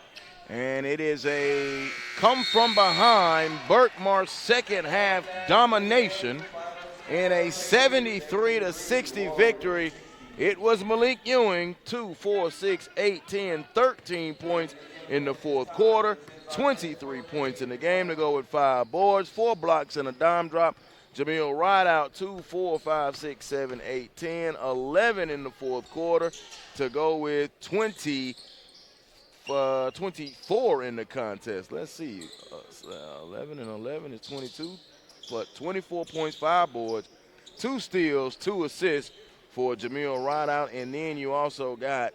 And it is a come from behind Berkmar second half domination in a 73-60 victory. It was Malik Ewing, 2, 4, 6, 8, 10, 13 points in the fourth quarter, 23 points in the game to go with 5 boards, 4 blocks and a dime drop. Jamil Rideout, 2, 4, 5, 6, 7, 8, 10, 11 in the fourth quarter to go with 24 in the contest. Let's see. 11 and 11 is 22. But 24 points, 5 boards, 2 steals, 2 assists for Jamil Rideout. And then you also got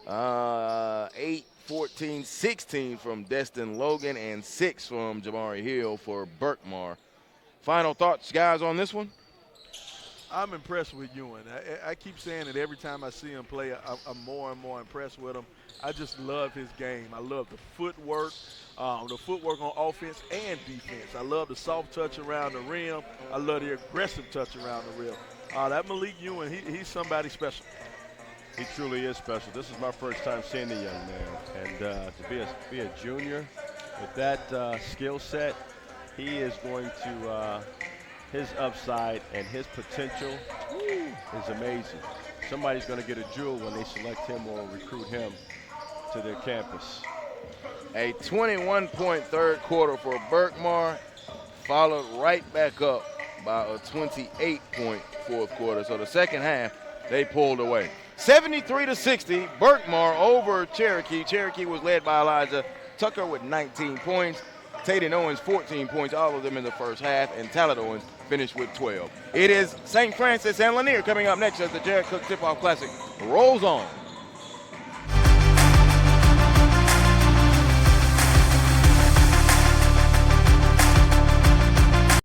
8, 14, 16 from Destin Logan and 6 from Jamari Hill for Berkmar. Final thoughts, guys, on this one? I'm impressed with Ewing. I keep saying it every time I see him play. I'm more and more impressed with him. I just love his game. I love the footwork on offense and defense. I love the soft touch around the rim. I love the aggressive touch around the rim. That Malik Ewing, he's somebody special. He truly is special. This is my first time seeing the young man, and to be a junior with that skill set, he is going to his upside and his potential is amazing. Somebody's going to get a jewel when they select him or recruit him to their campus. A 21-point third quarter for Berkmar, followed right back up by a 28-point fourth quarter. So the second half, they pulled away. 73-60, Berkmar over Cherokee. Cherokee was led by Elijah Tucker with 19 points. Taden Owens, 14 points, all of them in the first half, and Talent Owens finished with 12. It is St. Francis and Lanier coming up next as the Jared Cook Tip-Off Classic rolls on.